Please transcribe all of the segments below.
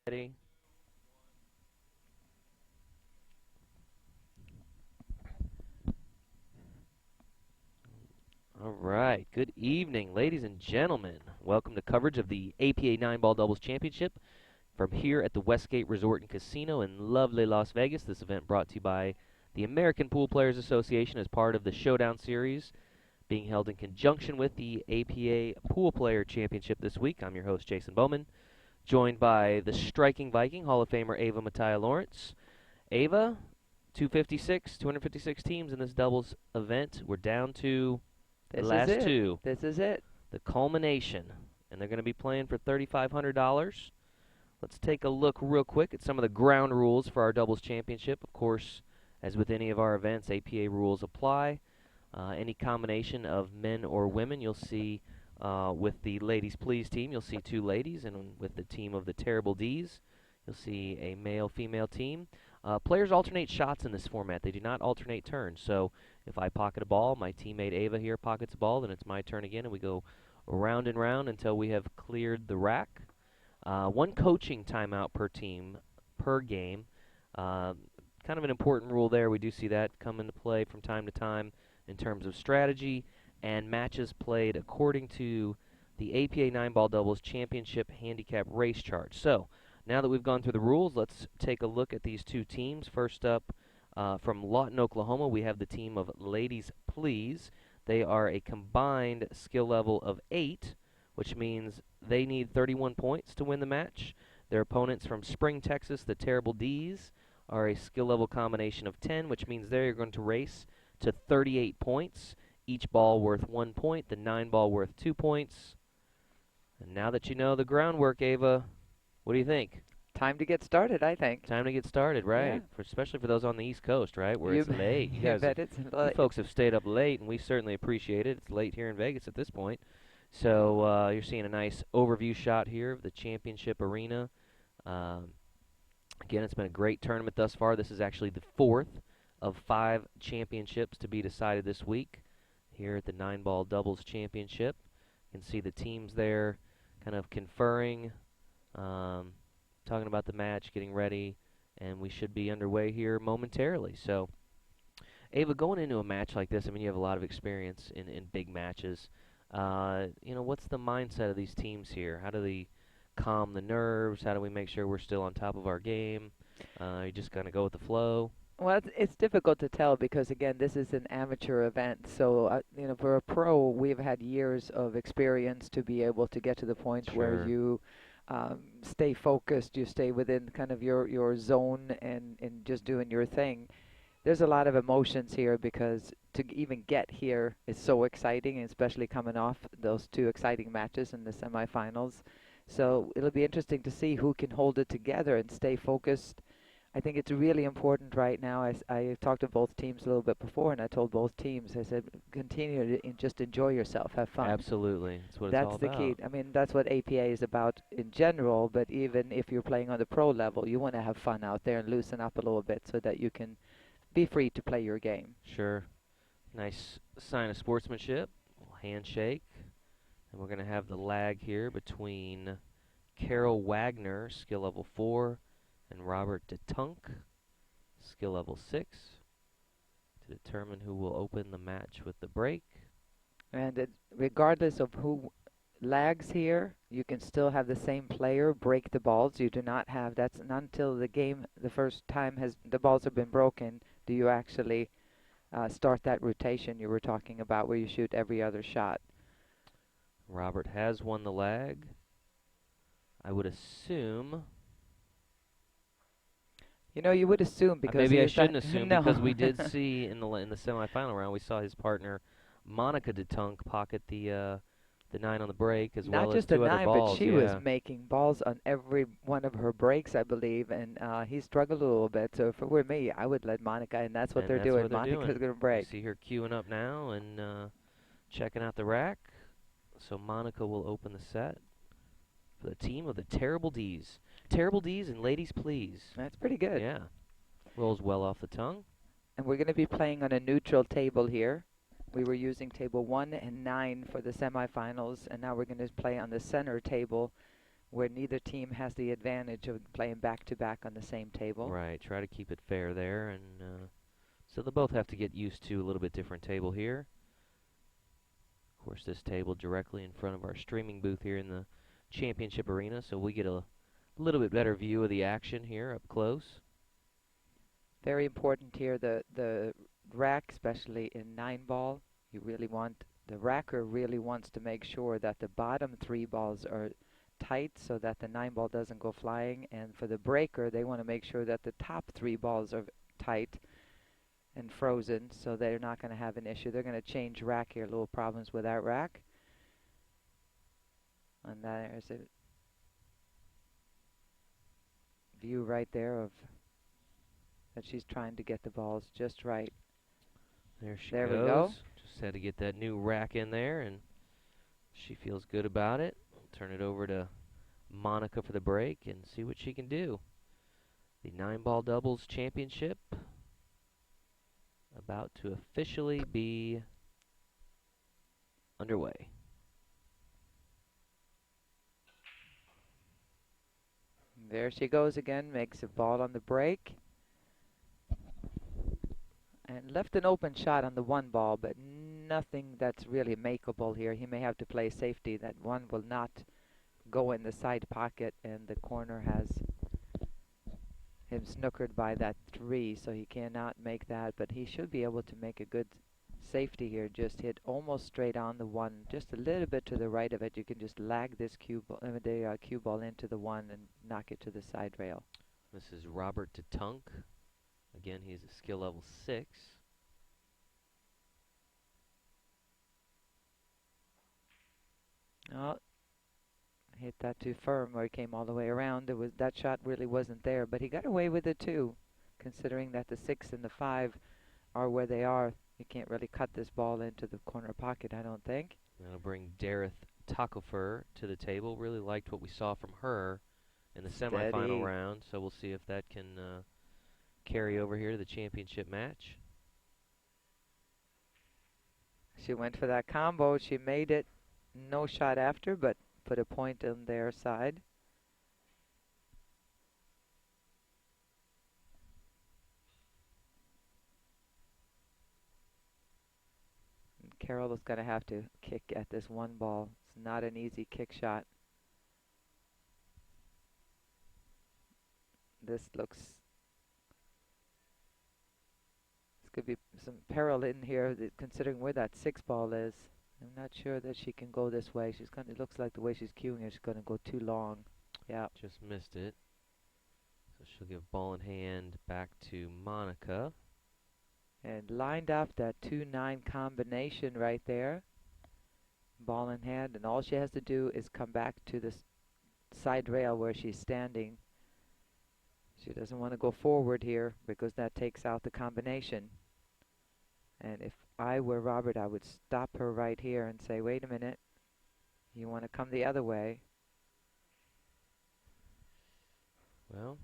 Ready? All right. Good evening, ladies and gentlemen. Welcome to coverage of the APA 9-Ball Doubles Championship from here at the Westgate Resort and Casino in lovely Las Vegas. This event brought to you by the American Pool Players Association as part of the Showdown Series being held in conjunction with the APA Pool Player Championship this week. I'm your host, Jason Bowman, joined by the striking Viking, Hall of Famer Ava Mattia Lawrence. Ava, 256 teams in this doubles event. We're down to the This is last it. two, This is it. the culmination, and they're going to be playing for $3,500. Let's take a look real quick at some of the ground rules for our doubles championship. Of course, as with any of our events, APA rules apply. Any combination of men or women, you'll see with the Ladies Please team, you'll see two ladies, and with the team of the Terrible D's, you'll see a male-female team. Players alternate shots in this format. They do not alternate turns. So if I pocket a ball, my teammate Ava here pockets a ball, then it's my turn again, and we go round and round until we have cleared the rack. One coaching timeout per team per game. Kind of an important rule there. We do see that come into play from time to time in terms of strategy and matches played according to the APA 9-Ball Doubles Championship Handicap Race Chart. So now that we've gone through the rules, let's take a look at these two teams. First up, from Lawton, Oklahoma, we have the team of Ladies Please. They are a combined skill level of 8, which means they need 31 points to win the match. Their opponents from Spring, Texas, the Terrible D's, are a skill level combination of 10, which means they're going to race to 38 points. Each ball worth 1 point, the 9-ball worth 2 points. And now that you know the groundwork, Ava, what do you think? Time to get started, I think. Time to get started, Yeah. right? Especially for those on the East Coast, right? Where You, it's late. You you guys, bet it's you folks have stayed up late, and we certainly appreciate it. It's late here in Vegas at this point. So you're seeing a nice overview shot here of the championship arena. Um, Again, it's been a great tournament thus far. This is actually the fourth of 5 championships to be decided this week here at the 9-Ball Doubles Championship. You can see the teams there kind of conferring, talking about the match, getting ready, and we should be underway here momentarily. So, Ava, going into a match like this, I mean, you have a lot of experience in big matches. What's the mindset of these teams here? How do they calm the nerves? How do we make sure we're still on top of our game? You just kind of go with the flow. well, it's difficult to tell because again, this is an amateur event. So, for a pro, we've had years of experience to be able to get to the point where Sure. you stay focused, you stay within kind of your zone and just doing your thing. There's a lot of emotions here because to even get here is so exciting, and especially coming off those two exciting matches in the semifinals. So it'll be interesting to see who can hold it together and stay focused. I think it's really important right now. I talked to both teams a little bit before, and I told both teams, I said, continue to just enjoy yourself, have fun. Absolutely. That's what it's all That's the key. about. I mean, that's what APA is about in general, but even if you're playing on the pro level, you want to have fun out there and loosen up a little bit so that you can be free to play your game. Sure. Nice sign of sportsmanship. Little handshake. And we're going to have the lag here between Carol Wagner, skill level 4, and Robert DeTunk, skill level 6, to determine who will open the match with the break. And regardless of who lags here, you can still have the same player break the balls. You do not have, that's not until the game, the first time has the balls have been broken, do you actually start that rotation you were talking about where you shoot every other shot. Robert has won the lag. I would assume. You would assume because Maybe I he's not, shouldn't assume no. because we did see in the semifinal round we saw his partner Monica DeTunk pocket the 9 on the break as Not well as just a 2 other nine, but balls. she was Yeah, making balls on every one of her breaks, I believe, and he struggled a little bit. So if it were me, I would let Monica, and that's what and they're that's doing. what they're Monica's doing. gonna You break. see her queuing up now and checking out the rack. So Monica will open the set for the team of the Terrible D's. Terrible D's and Ladies Please. That's pretty good. Yeah, rolls well off the tongue. And we're gonna be playing on a neutral table here. We were using table 1 and 9 for the semifinals, and now we're gonna play on the center table where neither team has the advantage of playing back-to-back on the same table. Right, try to keep it fair there, and so they'll both have to get used to a little bit different table here. Of course, this table directly in front of our streaming booth here in the championship arena, so we get a little bit better view of the action here up close. Very important here, the rack, especially in 9-ball. You really want, the racker really wants to make sure that the bottom 3 balls are tight so that the 9-ball doesn't go flying. And for the breaker, they want to make sure that the top 3 balls are tight and frozen, so they're not going to have an issue. They're going to change rack here, little problems with that rack. And there's a view right there of that she's trying to get the balls just right. There she There goes. we go. Just had to get that new rack in there, and she feels good about it. Turn it over to Monica for the break and see what she can do. The 9-ball doubles championship about to officially be underway. There she goes again, makes a ball on the break. And left an open shot on the 1 ball, but nothing that's really makeable here. He may have to play safety. That 1 will not go in the side pocket, and the corner has him snookered by that 3, so he cannot make that, but he should be able to make a good safety here. Just hit almost straight on the 1, just a little bit to the right of it. You can just lag this cue ball into the 1 and knock it to the side rail. This is Robert Tatunk. Again, he's a skill level 6. Oh, hit that too firm where he came all the way around. That shot really wasn't there, but he got away with it too, considering that the 6 and the 5 are where they are. You can't really cut this ball into the corner pocket, I don't think. That'll bring Dareth Takofer to the table. Really liked what we saw from her in the semifinal round, so we'll see if that can carry over here to the championship match. She went for that combo. She made it. No shot after, but put a point on their side. And Carol is going to have to kick at this 1 ball. It's not an easy kick shot. This could be some peril in here, considering where that 6 ball is. I'm not sure that she can go this way. It looks like the way she's cueing it, she's going to go too long. Yeah. Just missed it. So she'll give ball in hand back to Monica. And lined up that 2-9 combination right there. Ball in hand, and all she has to do is come back to the side rail where she's standing. She doesn't want to go forward here because that takes out the combination. And if I were Robert, I would stop her right here and say, wait a minute, you want to come the other way. Well,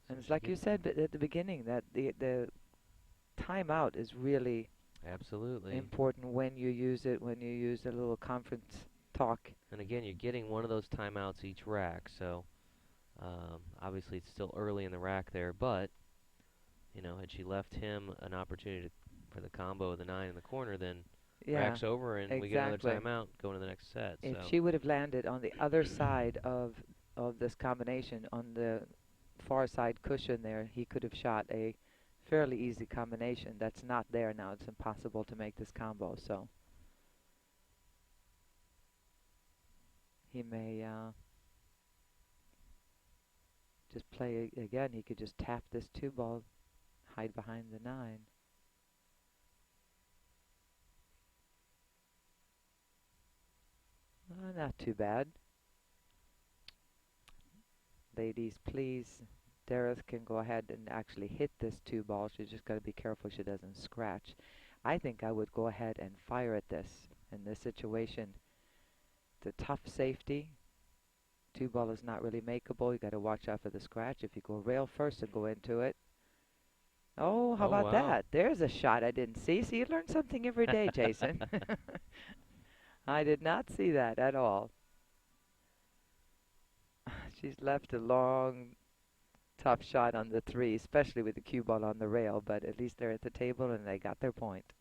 and it's like you said at the beginning, that the timeout is really absolutely important when you use it, when you use a little conference talk. And again, you're getting one of those timeouts each rack, so obviously it's still early in the rack there, but you know, had she left him an opportunity for the combo of the 9 in the corner, then rack's over and we get another timeout going to the next set. If she would have landed on the other side of this combination, on the far side cushion there, he could have shot a fairly easy combination. That's not there now. It's impossible to make this combo, so he may just play again. He could just tap this 2 ball, hide behind the 9. Not too bad. Ladies, please. Dareth can go ahead and actually hit this 2 ball. She's just got to be careful she doesn't scratch. I think I would go ahead and fire at this in this situation. It's a tough safety. 2 ball is not really makeable. You got to watch out for the scratch. If you go rail first and go into it, Oh, how Oh, about wow. that? There's a shot I didn't see. So you learn something every day, Jason. I did not see that at all. She's left a long, tough shot on the three, especially with the cue ball on the rail, but at least they're at the table and they got their point.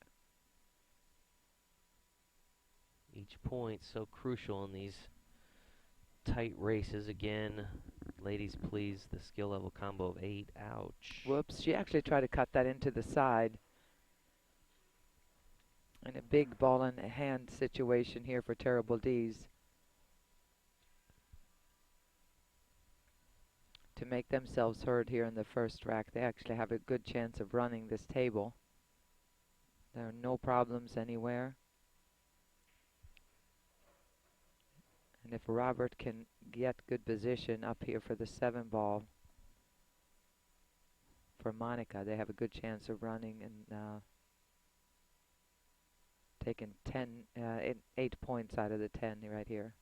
Each point so crucial in these tight races. Again, ladies, please, the skill level combo of 8. Ouch. Whoops, she actually tried to cut that into the side. And a big ball in hand situation here for Terrible D's. To make themselves heard here in the first rack, they actually have a good chance of running this table. There are no problems anywhere. And if Robert can get good position up here for the 7 ball for Monica, they have a good chance of running and taking 8 points out of the 10 right here.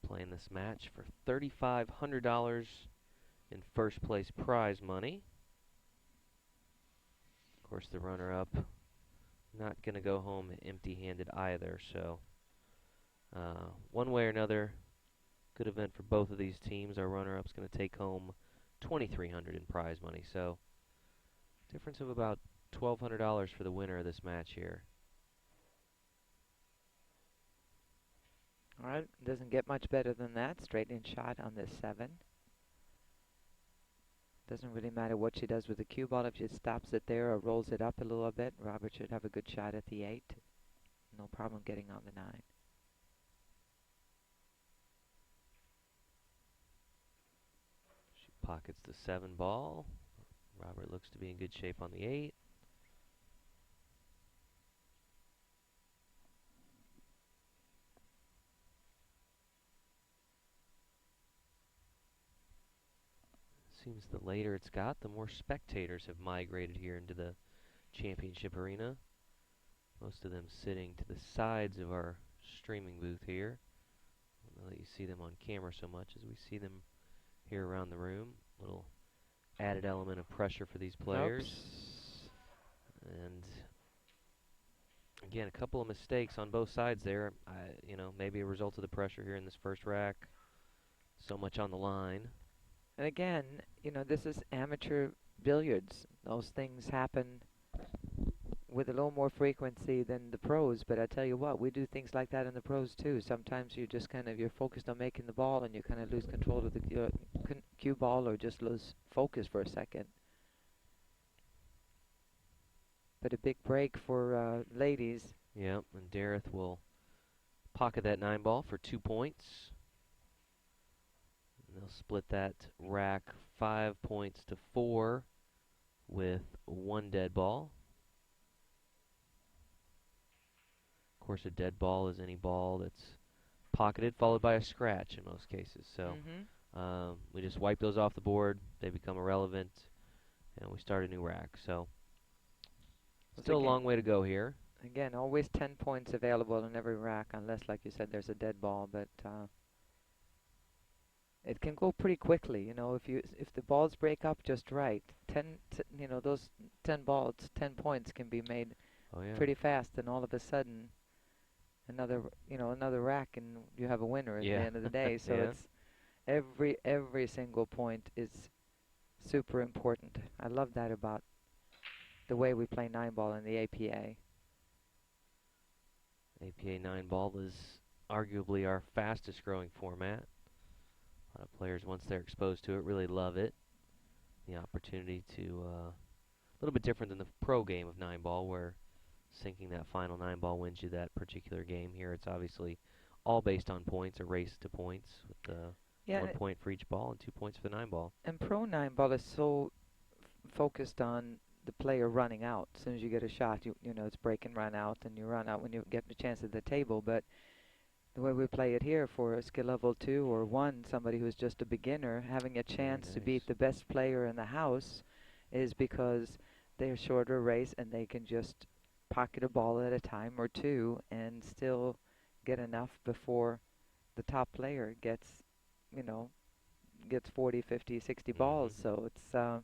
Playing this match for $3,500 in first place prize money. Of course, the runner-up not going to go home empty-handed either, so one way or another, good event for both of these teams. Our runner-up's going to take home $2,300 in prize money, so difference of about $1,200 for the winner of this match here. All right, doesn't get much better than that. Straight in shot on this 7. Doesn't really matter what she does with the cue ball. If she stops it there or rolls it up a little bit, Robert should have a good shot at the 8. No problem getting on the 9. She pockets the 7 ball. Robert looks to be in good shape on the 8. Seems the later it's got, the more spectators have migrated here into the championship arena. Most of them sitting to the sides of our streaming booth here. I don't know that you see them on camera so much as we see them here around the room. Little added element of pressure for these players. Oops. And again, a couple of mistakes on both sides there. You know, maybe a result of the pressure here in this first rack. So much on the line. And again, you know, this is amateur billiards. Those things happen with a little more frequency than the pros, but I tell you what, we do things like that in the pros too. Sometimes you just kind of, you're focused on making the ball and you kind of lose control of the cue ball or just lose focus for a second. But a big break for ladies. Yep, and Dareth will pocket that 9 ball for 2 points. And they'll split that rack 5 points to 4 with 1 dead ball. Of course, a dead ball is any ball that's pocketed followed by a scratch in most cases. So we just wipe those off the board. They become irrelevant, and we start a new rack. So still a long way to go here. Again, always 10 points available in every rack, unless, like you said, there's a dead ball. But it can go pretty quickly, you know, if the balls break up just right. You know, those 10 balls, 10 points can be made pretty fast, and all of a sudden, another rack, and you have a winner at the end of the day. So it's every single point is super important. I love that about the way we play 9-ball in the APA. APA 9-ball is arguably our fastest growing format. A lot of players, once they're exposed to it, really love it. The opportunity to, a little bit different than the pro game of 9-ball, where sinking that final 9-ball wins you that particular game. Here it's obviously all based on points, a race to points, with 1 point for each ball and 2 points for the 9-ball. And pro 9-ball is so focused on the player running out. As soon as you get a shot, you know, it's break and run out, and you run out when you get the chance at the table. But the way we play it here for a skill level 2 or 1, somebody who's just a beginner, having a chance to beat the best player in the house is because they're shorter race and they can just pocket a ball at a time or 2 and still get enough before the top player gets, you know, gets 40, 50, 60 balls. Mhm. So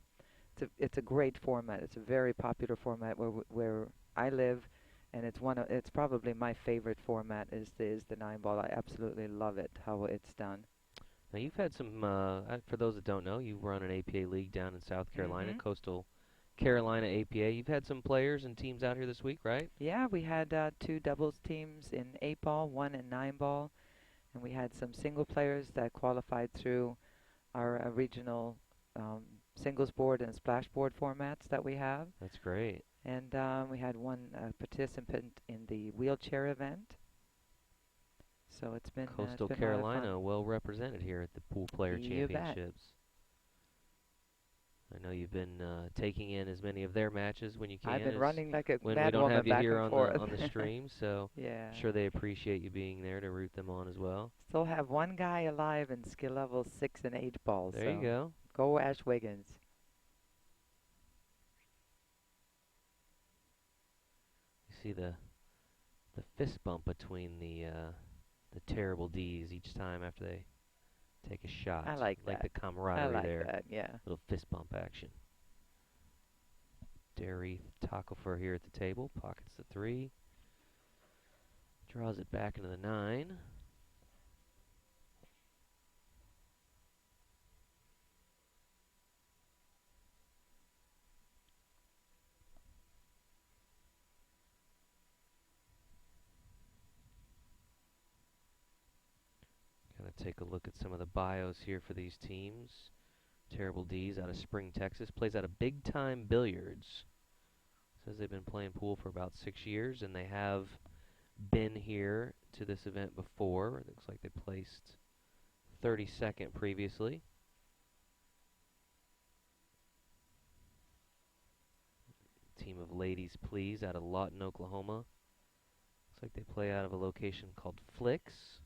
it's a great format. It's a very popular format where I live, and it's probably my favorite format is the 9 ball. I absolutely love it how it's done. Now you've had some. For those that don't know, you run an APA league down in South Carolina, Hmm. Coastal Carolina APA. You've had some players and teams out here this week, right? Yeah, we had two doubles teams in 8 ball, one in 9 ball, and we had some single players that qualified through our regional singles board and splash board formats that we have. That's great. And we had one participant in the wheelchair event. So it's Coastal been a lot of fun. Carolina well represented here at the Poolplayer You bet. Championships. I know you've been taking in as many of their matches when you I've can been as running like a when we mad don't have woman you back here and on forth. the stream. So Yeah. I'm sure they appreciate you being there to root them on as well. Still have one guy alive in skill level 6 and 8 balls. There you So go. go Ash Wiggins. You see the fist bump between the terrible D's each time after they take a shot. I like Like that. the I camaraderie like there. that. Yeah. Little fist bump action. Derry Tacklefer here at the table. Pockets the 3. Draws it back into the 9. Gotta take a look at some of the bios here for these teams. Terrible D's out of Spring, Texas. Plays out of Big Time Billiards. Says they've been playing pool for about 6 years, and they have been here to this event before. It looks like they placed 32nd previously. Team of Ladies Please out of Lawton, Oklahoma. Looks like they play out of a location called Flicks.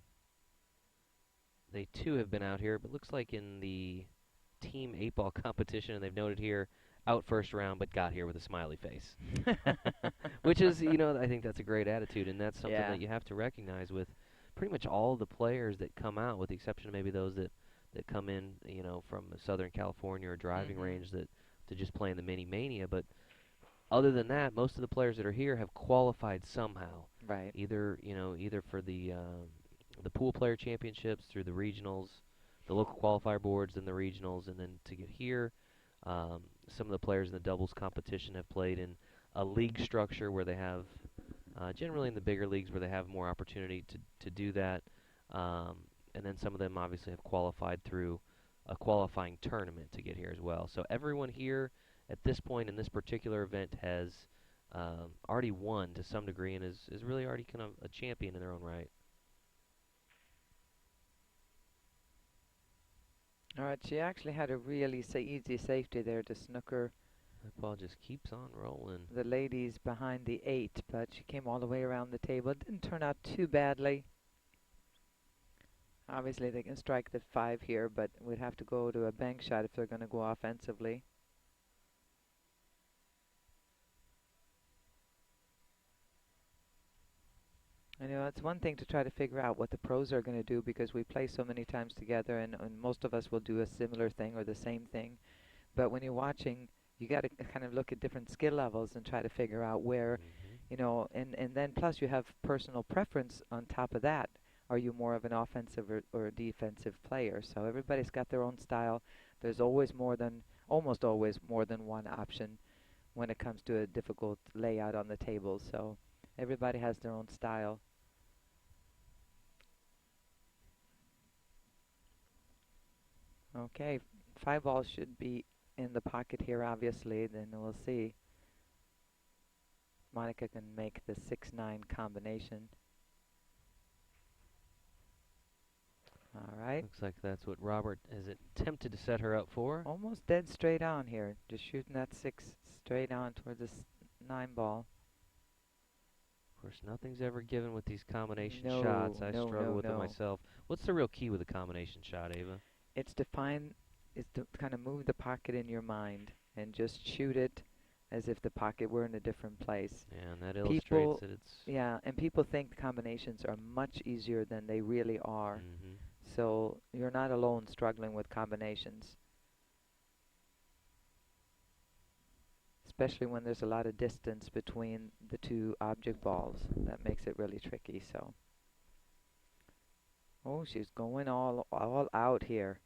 They too have been out here, but looks like in the team 8-ball competition, and they've noted here, out first round, but got here with a smiley face. Which is, I think that's a great attitude, and that's something Yeah. that you have to recognize with pretty much all the players that come out, with the exception of maybe those that come in, from Southern California or driving Mhm. range that to just play in the mini mania. But other than that, most of the players that are here have qualified somehow, Right. either for the pool player championships through the regionals, the local qualifier boards, and the regionals, and then to get here. Some of the players in the doubles competition have played in a league structure where they have, generally in the bigger leagues, where they have more opportunity to do that. Um, and then some of them obviously have qualified through a qualifying tournament to get here as well. So everyone here at this point in this particular event has already won to some degree and is really already kind of a champion in their own right. All right. She actually had a really easy safety there to snooker That ball just keeps on rolling. the ladies behind the 8, but she came all the way around the table. It didn't turn out too badly. Obviously, they can strike the 5 here, but we'd have to go to a bank shot if they're going to go offensively. It's one thing to try to figure out what the pros are going to do because we play so many times together, and most of us will do a similar thing or the same thing. But when you're watching, you got to kind of look at different skill levels and try to figure out where, Hmm. and then plus you have personal preference on top of that. Are you more of an offensive or a defensive player? So everybody's got their own style. There's almost always more than one option when it comes to a difficult layout on the table. So everybody has their own style. Okay, 5 balls should be in the pocket here, obviously. Then we'll see. Monica can make the 6-9 combination. All right. Looks like that's what Robert has attempted to set her up for. Almost dead straight on here. Just shooting that 6 straight on towards this 9 ball. Of course, nothing's ever given with these combination No, shots. I no, struggle no, with it no. myself. What's the real key with a combination shot, Ava? It's to find, it's to kind of move the pocket in your mind and just shoot it as if the pocket were in a different place. Yeah, and that illustrates People, that it's. yeah, and people think combinations are much easier than they really are. Hmm. So you're not alone struggling with combinations, especially when there's a lot of distance between the two object balls. That makes it really tricky. So, oh, she's going all out here.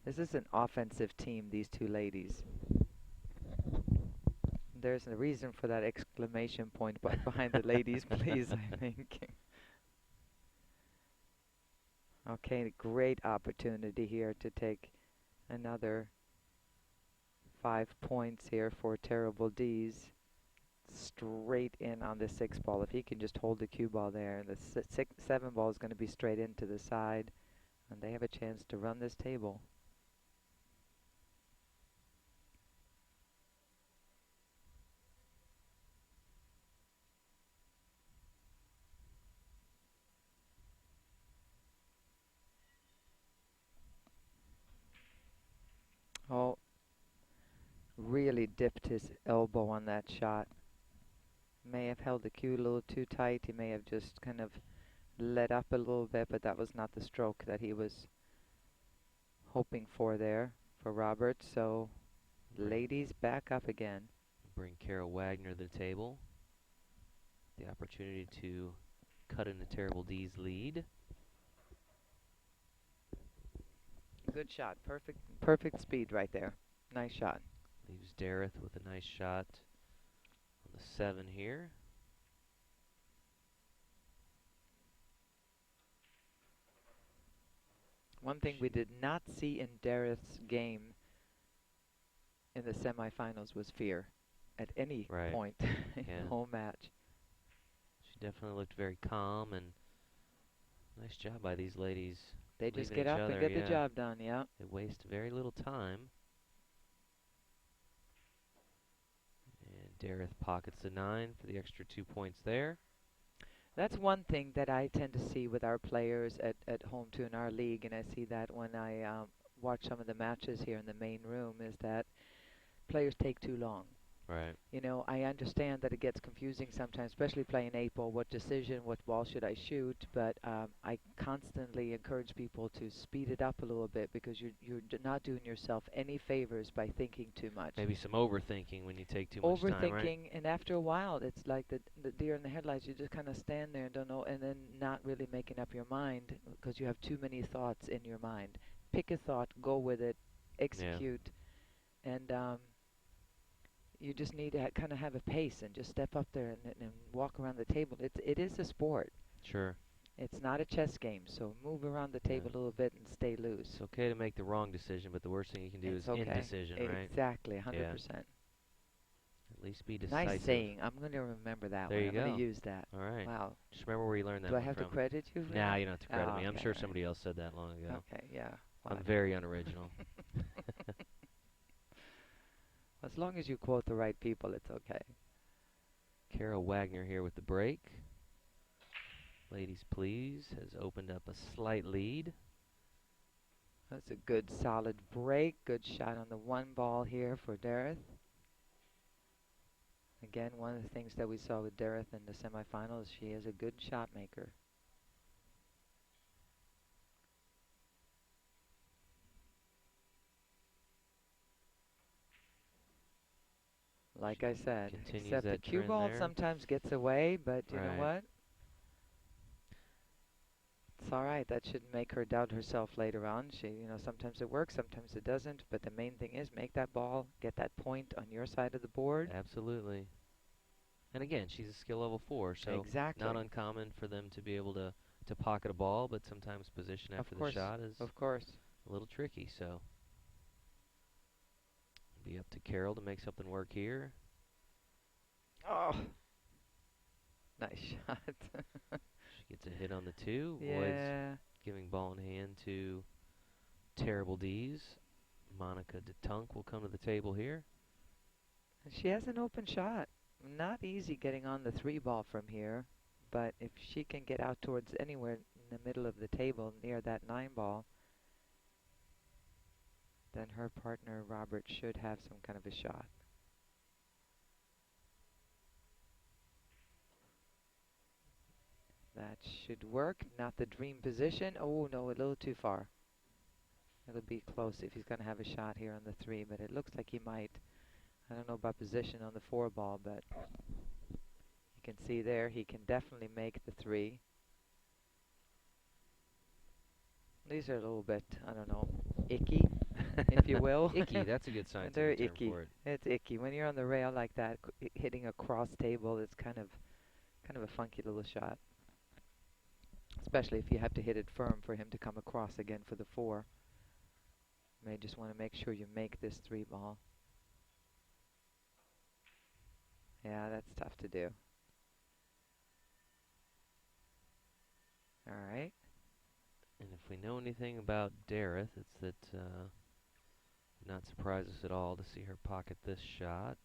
This is an offensive team, these two ladies. There's a reason for that exclamation point behind the ladies, please, I think. Okay, great opportunity here to take another 5 points here for Terrible D's. Straight in on the 6 ball. If he can just hold the cue ball there, the 7 ball is going to be straight into the side, and they have a chance to run this table. Oh, really dipped his elbow on that shot. May have held the cue a little too tight. He may have just kind of let up a little bit, but that was not the stroke that he was hoping for there for Robert. So ladies back up again. Bring Carol Wagner to the table. The opportunity to cut into Terrible D's lead. Good shot. Perfect speed right there. Nice shot. Leaves Dareth with a nice shot on the 7 here. One thing we did not see in Dareth's game in the semifinals was fear at any point in the whole match. She definitely looked very calm, and nice job by these ladies. They just get up and get the job done, yeah. They waste very little time. And Dareth pockets the 9 for the extra 2 points there. That's one thing that I tend to see with our players at home too in our league, and I see that when I watch some of the matches here in the main room, is that players take too long. Right. You know, I understand that it gets confusing sometimes, especially playing 8-ball. What decision, what ball should I shoot? But I constantly encourage people to speed it up a little bit, because you're not doing yourself any favors by thinking too much. Maybe some overthinking when you take too much time, right? Overthinking, and after a while, it's like the deer in the headlights. You just kind of stand there and don't know, and then not really making up your mind because you have too many thoughts in your mind. Pick a thought, go with it, execute, and you just need to kind of have a pace and just step up there and walk around the table. It is a sport. Sure. It's not a chess game, so move around the table a little bit and stay loose. It's okay to make the wrong decision, but the worst thing you can do is indecision, right? Exactly, 100%. At least be decisive. Nice saying. I'm going to remember that one. There you go. I'm going to use that. All right. Wow. Just remember where you learned that Do I one have from. to credit you for that? Nah, you don't have to credit me. I'm Okay, sure right. somebody else said that long ago. Okay, yeah. I'm very unoriginal. As long as you quote the right people, it's okay. Carol Wagner here with the break. Ladies, please, has opened up a slight lead. That's a good solid break. Good shot on the 1 ball here for Dareth. Again, one of the things that we saw with Dareth in the semifinals, she is a good shot maker. Like I said, except the cue ball sometimes gets away, but you know what? It's all right. That shouldn't make her doubt herself later on. Sometimes it works, sometimes it doesn't. But the main thing is make that ball, get that point on your side of the board. Absolutely. And again, she's a skill level 4, so not uncommon for them to be able to pocket a ball, but sometimes position after the shot is a little tricky. So it'll be up to Carol to make something work here. Oh, nice shot. She gets a hit on the 2. Avoids giving ball in hand to Terrible D's. Monica DeTunk will come to the table here. She has an open shot. Not easy getting on the 3 ball from here, but if she can get out towards anywhere in the middle of the table near that 9 ball, then her partner Robert should have some kind of a shot. That should work. Not the dream position. Oh, no, a little too far. It'll be close if he's going to have a shot here on the 3, but it looks like he might. I don't know about position on the 4 ball, but you can see there he can definitely make the 3. These are a little bit, I don't know, icky, if you will. Icky, that's a good They're scientific term icky. for it. It's icky. When you're on the rail like that, hitting a cross table, it's kind of a funky little shot. Especially if you have to hit it firm for him to come across again for the 4. You may just want to make sure you make this 3 ball. Yeah, that's tough to do. All right. And if we know anything about Dareth, it's that would not surprise us at all to see her pocket this shot,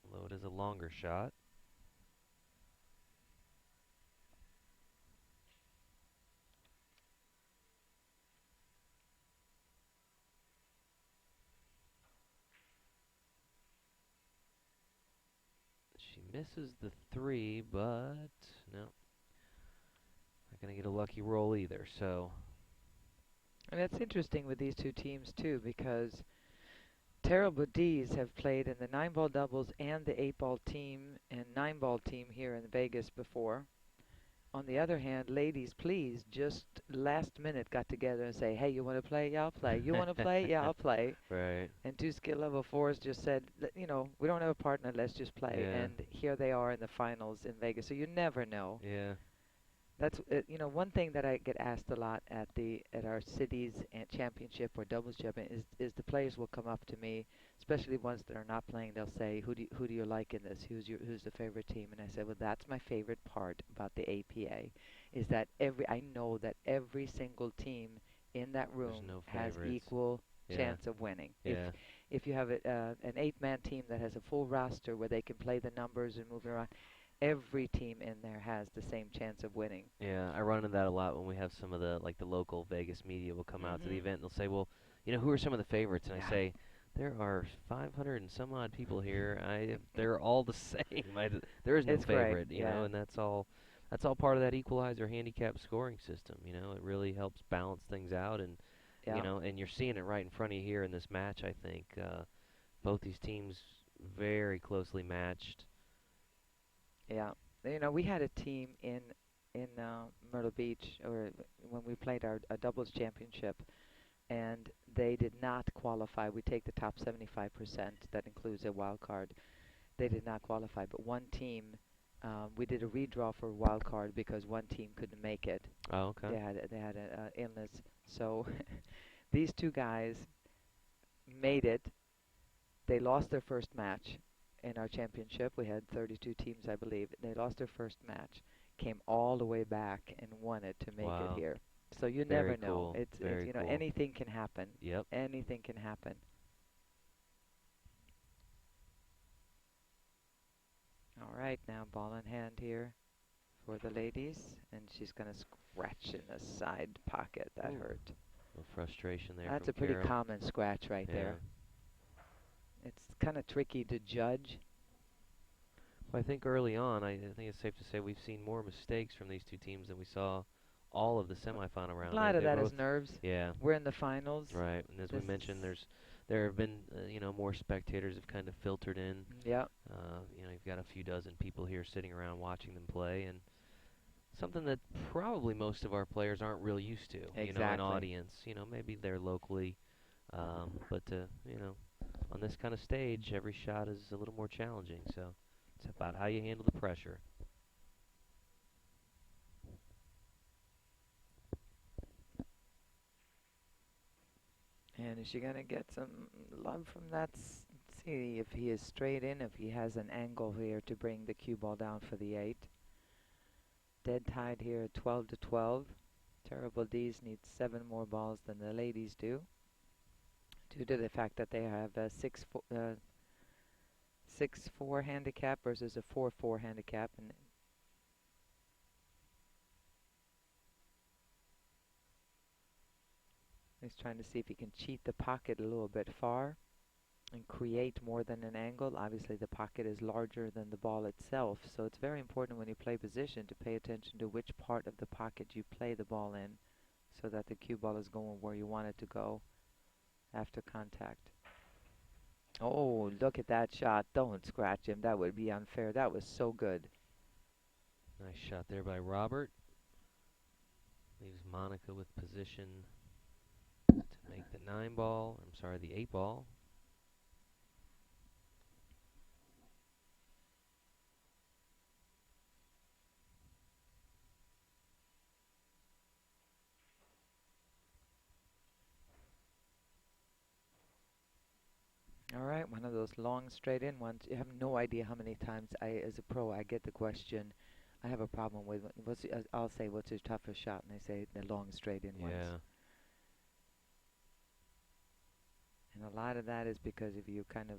although it is a longer shot. She misses the 3, but no, not going to get a lucky roll either. So, And it's interesting with these two teams too, because Terrible D's have played in the 9-ball doubles and the 8-ball team and 9-ball team here in Vegas before. On the other hand, Ladies Please just last minute got together and say, hey, you want to play? Yeah, I'll play. You want to play? Yeah, I'll play. right. And 2 skill level 4s just said, you know, we don't have a partner, let's just play. Yeah. And here they are in the finals in Vegas. So you never know. Yeah. That's you know, one thing that I get asked a lot at our cities and championship or doubles champion is the players will come up to me, especially ones that are not playing. They'll say, who do you like in this? Who's the favorite team? And I say, well, that's my favorite part about the APA, is that I know that every single team in that room no has favorites. equal Yeah. chance of winning. Yeah. If you have an 8-man team that has a full roster where they can play the numbers and move around, every team in there has the same chance of winning. Yeah, I run into that a lot when we have some of the local Vegas media will come out to the event and they'll say, "Well, you know, who are some of the favorites?" And I say, "There are 500 and some odd people here. They're all the same. There is no It's great, favorite, you know, and that's all part of that equalizer handicap scoring system, you know. It really helps balance things out and you know, and you're seeing it right in front of you here in this match, I think. Both these teams very closely matched. Yeah. You know, we had a team in Myrtle Beach, or when we played our doubles championship, and they did not qualify. We take the top 75%. That includes a wild card. They did not qualify, but one team, we did a redraw for a wild card because one team couldn't make it. Oh, okay. They had an illness. So these 2 guys made it. They lost their first match in our championship. We had 32 teams, I believe. They lost their first match, came all the way back and won it to make it here. So you never know. It's you know, anything can happen. Yep. Anything can happen. All right, now ball in hand here for the ladies, and she's going to scratch in the side pocket. That hurt. A little frustration there. That's a pretty common scratch right there. It's kind of tricky to judge. Well, I think early on, I think it's safe to say we've seen more mistakes from these two teams than we saw all of the semifinal round. A lot of that is nerves. Yeah. We're in the finals. Right, and as we mentioned, there have been you know, more spectators have kind of filtered in. Yeah. You know, you've got a few dozen people here sitting around watching them play, and something that probably most of our players aren't real used to. Exactly. You know, an audience. You know, maybe they're locally, but you know, on this kind of stage, every shot is a little more challenging. So it's about how you handle the pressure. And is she going to get some love from that? See if he is straight in, if he has an angle here to bring the cue ball down for the 8. Dead tied here at 12-12. Terrible D's need 7 more balls than the ladies do, due to the fact that they have a 6-4 handicap versus a 4-4 handicap. And he's trying to see if he can cheat the pocket a little bit far. and create more than an angle. Obviously, the pocket is larger than the ball itself, so it's very important when you play position to pay attention to which part of the pocket you play the ball in so that the cue ball is going where you want it to go after contact. Oh, look at that shot. Don't scratch him. That would be unfair. That was so good. Nice shot there by Robert. Leaves Monica with position to make the 9 ball. I'm sorry, the 8 ball. All right, one of those long straight in ones. You have no idea how many times as a pro, I get the question. I have a problem with I'll say, what's your toughest shot, and they say the long straight in ones. Yeah. And a lot of that is because if you kind of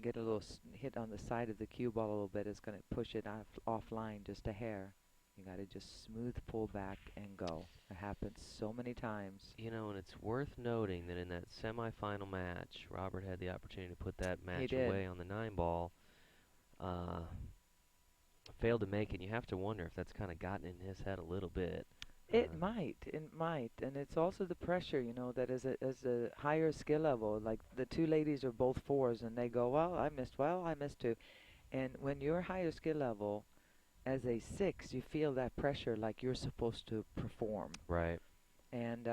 get a little hit on the side of the cue ball a little bit, it's going to push it offline just a hair. You got to just smooth pull back and go. It happens so many times. You know, and it's worth noting that in that semifinal match, Robert had the opportunity to put that match away on the 9 ball. Failed to make it. You have to wonder if that's kind of gotten in his head a little bit. It might, and it's also the pressure, you know, that as a higher skill level, like the two ladies are both 4s, and they go, well, I missed 2. And when you're higher skill level, as a 6, you feel that pressure like you're supposed to perform. Right. And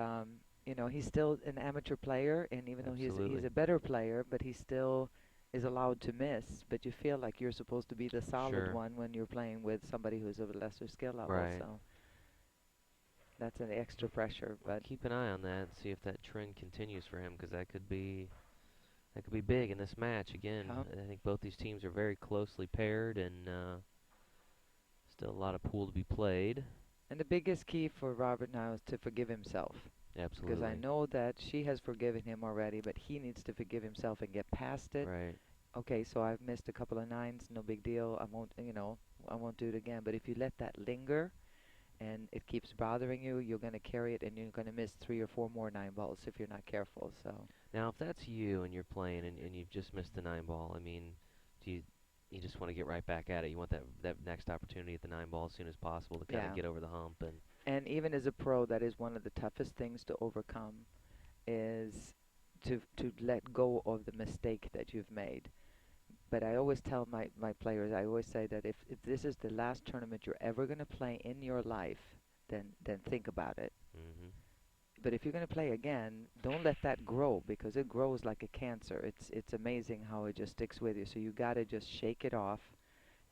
you know, he's still an amateur player, and even though he's a better player, but he still is allowed to miss. But you feel like you're supposed to be the solid one when you're playing with somebody who's of a lesser skill level. Right. So that's an extra pressure. But keep an eye on that. See if that trend continues for him, because that could be big in this match. Again, I think both these teams are very closely paired, and still a lot of pool to be played. And the biggest key for Robert now is to forgive himself. Absolutely. Because I know that she has forgiven him already, but he needs to forgive himself and get past it. Right. Okay, so I've missed a couple of 9s, no big deal. I won't, you know, I won't do it again. But if you let that linger and it keeps bothering you, you're going to carry it, and you're going to miss 3 or 4 more 9 balls if you're not careful. So now, if that's you and you're playing and you've just missed the 9 ball, I mean, do you just want to get right back at it? You want that next opportunity at the 9 ball as soon as possible to kind of get over the hump. And even as a pro, that is one of the toughest things to overcome, is to let go of the mistake that you've made. But I always tell my players, I always say that if this is the last tournament you're ever going to play in your life, then think about it. But if you're going to play again, don't let that grow, because it grows like a cancer. It's amazing how it just sticks with you. So you got to just shake it off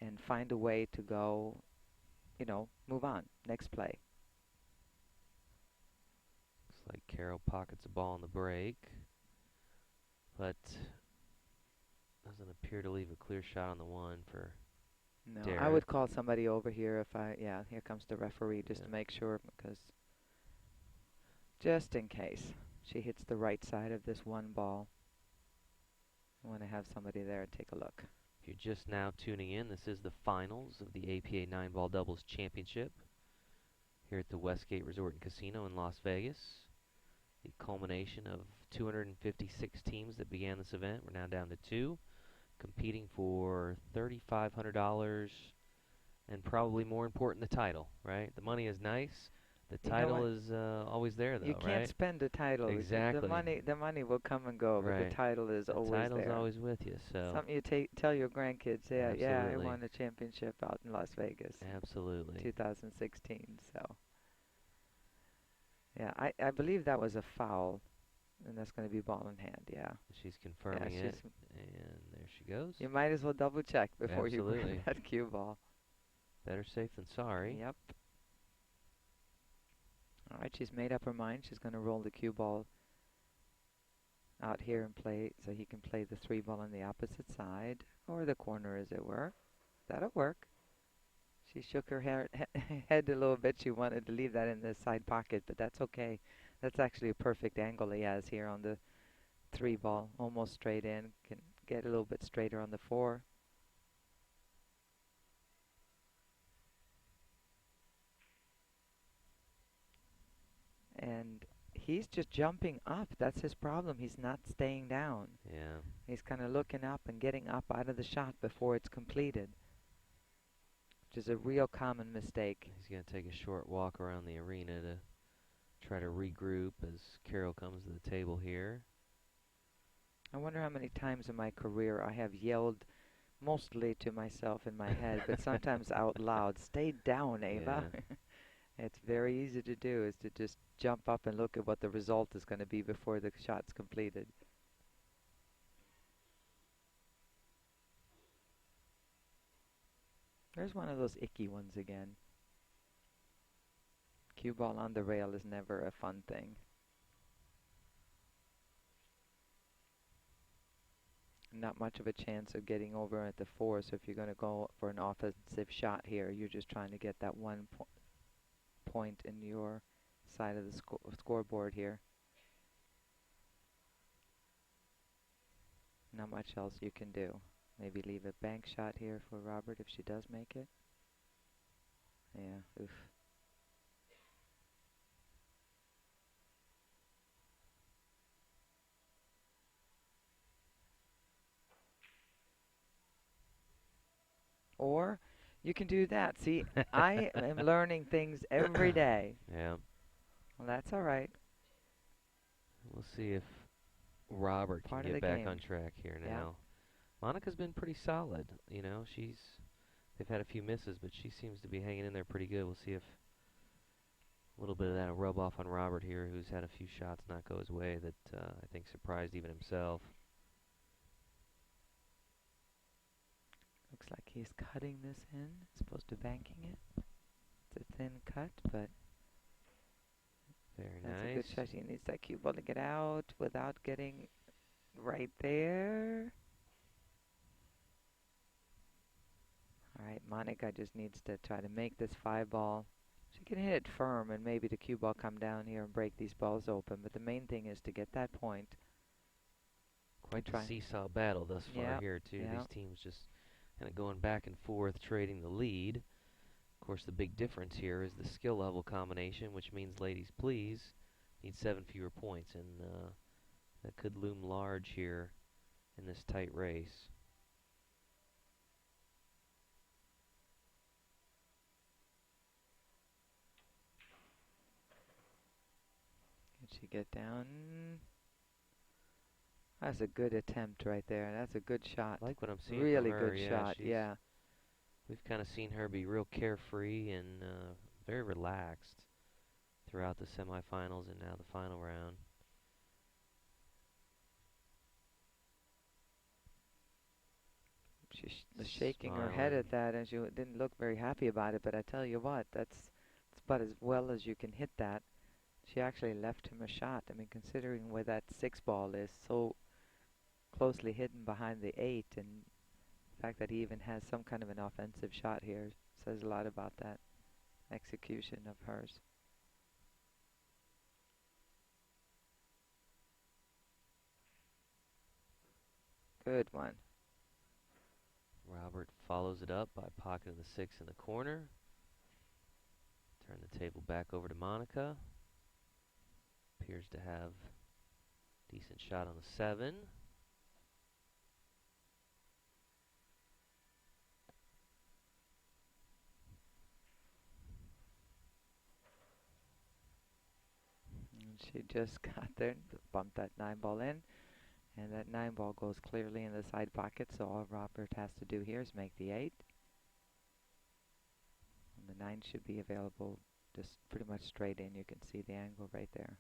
and find a way to go, you know, move on. Next play. Looks like Carol pockets a ball on the break, but doesn't appear to leave a clear shot on the 1 for Derek. I would call somebody over here if here comes the referee just to make sure, because just in case she hits the right side of this 1 ball, I want to have somebody there and take a look. If you're just now tuning in, this is the finals of the APA 9-ball doubles championship here at the Westgate Resort and Casino in Las Vegas. The culmination of 256 teams that began this event. We're now down to 2, competing for $3,500, and probably more important, the title, right? The money is nice. The title is always there, though, You can't spend the title. Exactly. The money will come and go, but the title is always there. The title's always with you. So something you tell your grandkids. Yeah, I won a championship out in Las Vegas. Absolutely. 2016. So yeah, I believe that was a foul, and that's going to be ball in hand. Yeah. She's confirming it, and there she goes. You might as well double check before you bring that cue ball. Better safe than sorry. Yep. All right, she's made up her mind. She's going to roll the cue ball out here and play, so he can play the 3 ball on the opposite side, or the corner, as it were. That'll work. She shook her head a little bit. She wanted to leave that in the side pocket, but that's okay. That's actually a perfect angle he has here on the 3 ball, almost straight in. Can get a little bit straighter on the 4. And he's just jumping up. That's his problem. He's not staying down. Yeah. He's kind of looking up and getting up out of the shot before it's completed, which is a real common mistake. He's going to take a short walk around the arena to try to regroup as Carol comes to the table here. I wonder how many times in my career I have yelled, mostly to myself in my head, but sometimes out loud, "Stay down, Ava." Yeah. It's very easy to do, is to just jump up and look at what the result is going to be before the shot's completed. There's one of those icky ones again. Cue ball on the rail is never a fun thing. Not much of a chance of getting over at the 4, so if you're going to go for an offensive shot here, you're just trying to get that one point in your side of the scoreboard here. Not much else you can do. Maybe leave a bank shot here for Robert if she does make it. Yeah, oof. Or you can do that. See, I am learning things every day. Yeah. Well, that's all right. We'll see if Robert can Part of get the back game. on track here Yeah. now. Monica's been pretty solid. You know, they've had a few misses, but she seems to be hanging in there pretty good. We'll see if a little bit of that will rub off on Robert here, who's had a few shots not go his way that I think surprised even himself. Looks like he's cutting this in, as opposed to banking it. It's a thin cut, but Very that's nice. a good shot. He needs that cue ball to get out without getting right there. All right, Monica just needs to try to make this 5-ball. She can hit it firm and maybe the cue ball come down here and break these balls open, but the main thing is to get that point. Quite the seesaw battle thus far here, too. Yeah. These teams just kind of going back and forth, trading the lead. Of course, the big difference here is the skill level combination, which means ladies, please, need 7 fewer points, and that could loom large here in this tight race. Can she get down? That's a good attempt right there. That's a good shot. I like what I'm seeing really from her. good shot, yeah. We've kind of seen her be real carefree and very relaxed throughout the semifinals and now the final round. She was shaking her head at that, and she didn't look very happy about it. But I tell you what, that's about as well as you can hit that. She actually left him a shot. I mean, considering where that 6-ball is so closely hidden behind the 8, and the fact that he even has some kind of an offensive shot here says a lot about that execution of hers. Good one. Robert follows it up by pocketing the 6 in the corner. Turn the table back over to Monica. Appears to have a decent shot on the 7. And she just got there, bumped that 9-ball in. And that 9-ball goes clearly in the side pocket, so all Robert has to do here is make the 8. And the 9 should be available just pretty much straight in. You can see the angle right there.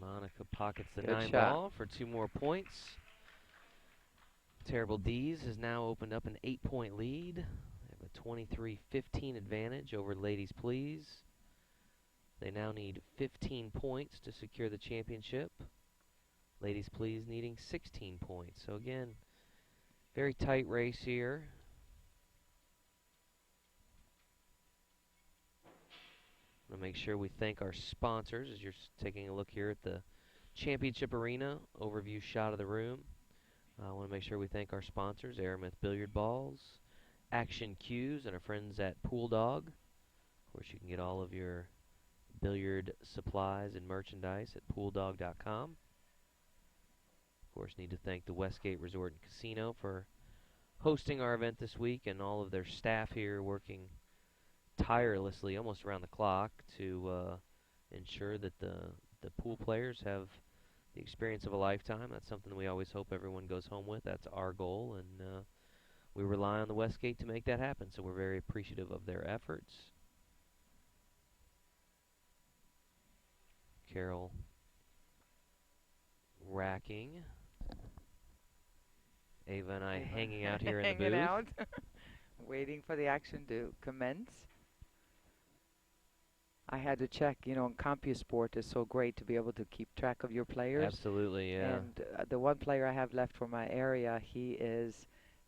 Monica pockets the Good 9-ball for 2 more points. Terrible D's has now opened up an 8-point lead. They have 23-15 advantage over Ladies Please. They now need 15 points to secure the championship. Ladies Please needing 16 points. So again, very tight race here. I want to make sure we thank our sponsors as you're taking a look here at the Championship Arena overview shot of the room. I want to make sure we thank our sponsors, Aramith Billiard Balls, Action Cues, and our friends at Pool Dog. Of course, you can get all of your billiard supplies and merchandise at pooldog.com. Of course, need to thank the Westgate Resort and Casino for hosting our event this week, and all of their staff here working tirelessly, almost around the clock, to ensure that the pool players have the experience of a lifetime. That's something we always hope everyone goes home with. That's our goal, and we rely on the Westgate to make that happen, so we're very appreciative of their efforts. Carol racking. Ava and I hanging out here in the booth. Hanging out, waiting for the action to commence. I had to check, you know, CompuSport is so great to be able to keep track of your players. Absolutely, yeah. And the one player I have left for my area,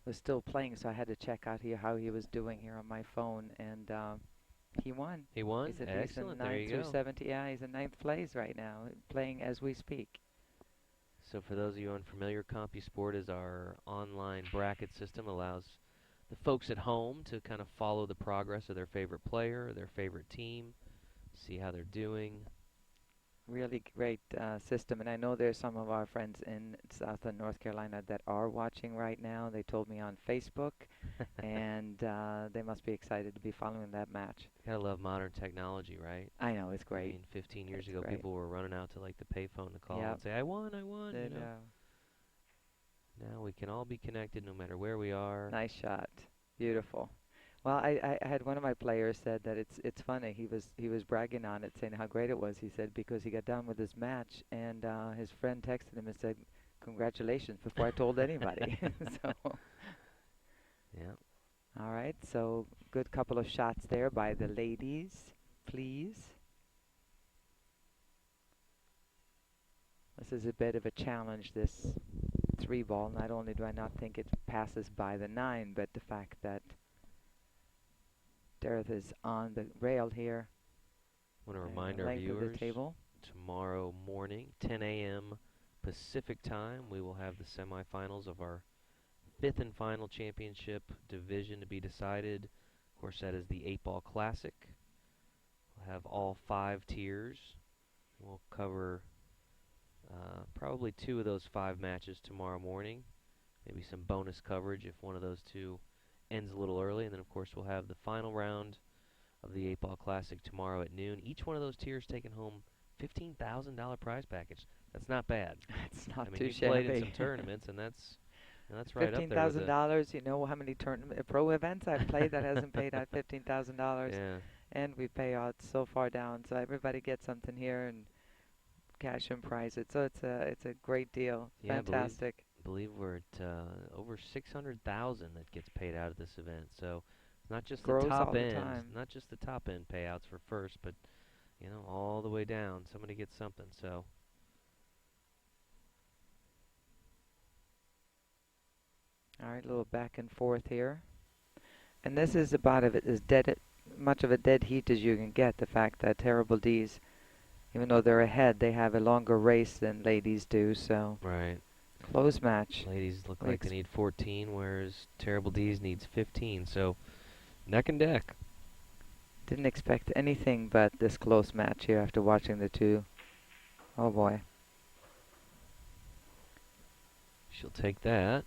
was still playing, so I had to check out here how he was doing here on my phone, and he won. He won? He's Excellent, there you through go. 70. Yeah, he's in 9th place right now, playing as we speak. So for those of you unfamiliar, CompuSport is our online bracket system. Allows the folks at home to kind of follow the progress of their favorite player, their favorite team, see how they're doing. Really great system, and I know there's some of our friends in Southern North Carolina that are watching right now. They told me on Facebook, and they must be excited to be following that match. Gotta love modern technology, right? I know, it's great. I mean, 15 years ago, great. people were running out to like the payphone to call Yep. and say, I won, you know. Now we can all be connected no matter where we are. Nice shot. Beautiful. Well, I had one of my players said that it's funny. He was bragging on it, saying how great it was. He said because he got done with his match, and his friend texted him and said, "Congratulations!" before I told anybody. So. Yeah. All right. So good couple of shots there by the ladies, please. This is a bit of a challenge. This 3-ball. Not only do I not think it passes by the 9, but the fact that Dareth is on the rail here. I want to remind our viewers, tomorrow morning, 10 a.m. Pacific time, we will have the semifinals of our 5th and final championship division to be decided. Of course, that is the 8-Ball Classic. We'll have all 5 tiers. We'll cover probably 2 of those 5 matches tomorrow morning. Maybe some bonus coverage if one of those 2 ends a little early, and then of course we'll have the final round of the 8-Ball Classic tomorrow at noon. Each one of those tiers taking home $15,000 prize package. That's not bad. It's not I too mean, shabby. you played in some tournaments, and that's right up there. $15,000. You know how many pro events I've played that hasn't paid out $15,000. Yeah. And we pay out so far down, so everybody gets something here and cash and prizes. So it's a great deal. Yeah, Fantastic. Believe we're at over 600,000 that gets paid out at this event. So not just Grows the top all the end, time. not just the top end payouts for first, but you know, all the way down, somebody gets something. So all right, a little back and forth here, and this is about as much of a dead heat as you can get. The fact that Terrible D's, even though they're ahead, they have a longer race than ladies do. So right. Close match. Ladies look like they need 14, whereas Terrible D's needs 15. So neck and neck. Didn't expect anything but this close match here after watching the 2. Oh boy. She'll take that.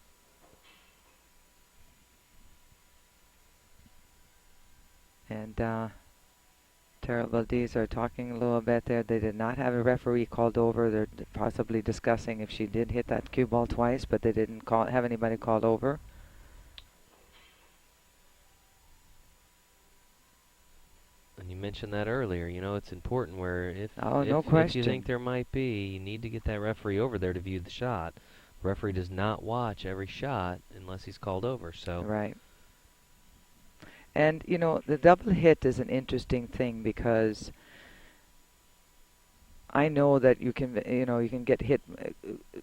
And Terrible D's are talking a little bit there. They did not have a referee called over. They're possibly discussing if she did hit that cue ball twice, but they didn't have anybody called over. And you mentioned that earlier. You know, it's important where if you think there might be, you need to get that referee over there to view the shot. The referee does not watch every shot unless he's called over. So right. And you know, the double hit is an interesting thing because I know that you can, you know, you can get hit.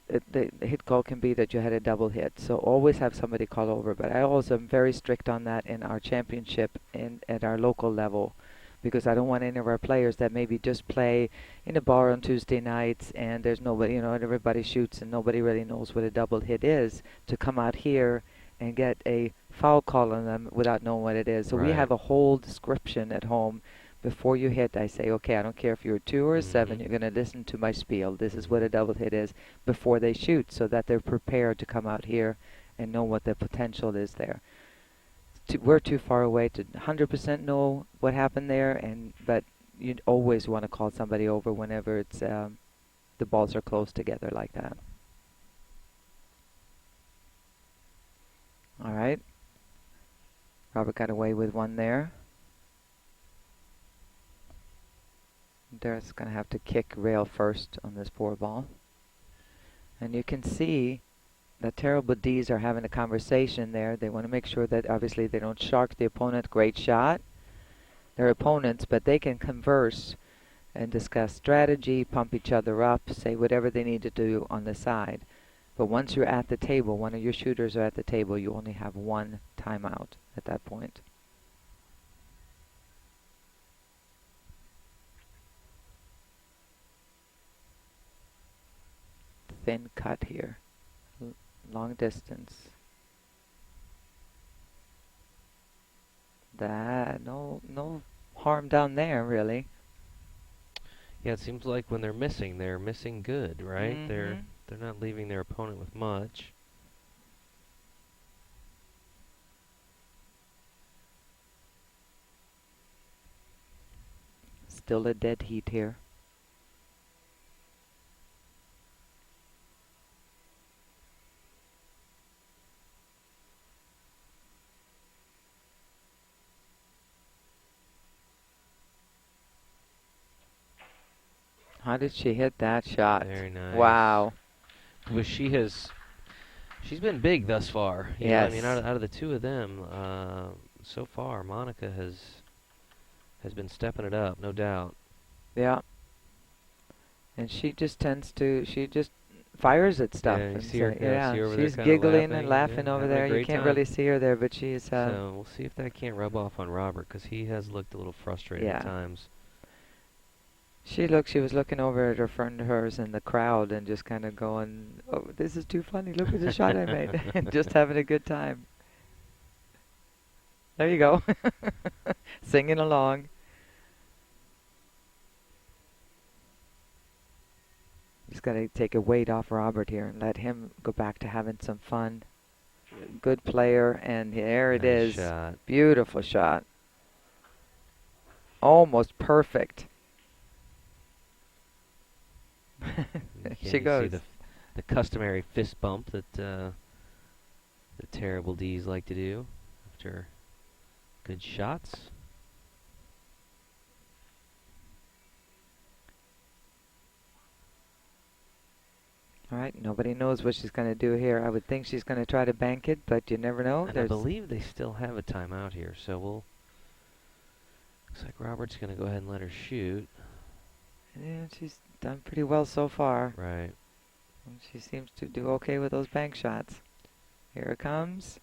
The hit call can be that you had a double hit. So always have somebody call over. But I also am very strict on that in our championship and at our local level, because I don't want any of our players that maybe just play in a bar on Tuesday nights and there's nobody, you know, and everybody shoots and nobody really knows what a double hit is, to come out here and get a foul call on them without knowing what it is. So we Right. have a whole description at home. Before you hit, I say, okay, I don't care if you're a 2 or a 7, you're going to listen to my spiel. This is what a double hit is before they shoot, so that they're prepared to come out here and know what the potential is there. We're too far away to 100% know what happened there, but you'd always want to call somebody over whenever it's the balls are close together like that. All right. Robert got away with one there. Dareth's going to have to kick rail first on this 4 ball. And you can see the terrible Ds are having a conversation there. They want to make sure that obviously they don't shark the opponent. Great shot. They're opponents, but they can converse and discuss strategy, pump each other up, say whatever they need to do on the side. But once you're at the table, one of your shooters are at the table, you only have one timeout at that point. Thin cut here. Long distance. No harm down there, really. Yeah, it seems like when they're missing good, right? Mm-hmm. They're not leaving their opponent with much. Still a dead heat here. How did she hit that shot? Very nice. Wow. But she's been big thus far. You know, I mean, Yes. out of the two of them, so far, Monica has been stepping it up, no doubt. Yeah. And she just she just fires at stuff. Yeah, you And see her, yeah, see her over there she's kinda giggling and laughing, laughing yeah, over having a there. You great can't time. really see her there, but she's, So we'll see if that can't rub off on Robert, because he has looked a little frustrated at yeah. times. She was looking over at her friend of hers in the crowd and just kind of going, oh, this is too funny. Look at the shot I made. And just having a good time. There you go. Singing along. Just got to take a weight off Robert here and let him go back to having some fun. Good player, and there it Nice is. shot. Beautiful shot. Almost perfect. Again, She you goes. see the customary fist bump that the terrible Ds like to do after good shots. All right, nobody knows what she's going to do here. I would think she's going to try to bank it, but you never know. And I believe they still have a timeout here, so looks like Robert's going to go ahead and let her shoot. Yeah, she's done pretty well so far. Right. She seems to do okay with those bank shots. Here it comes.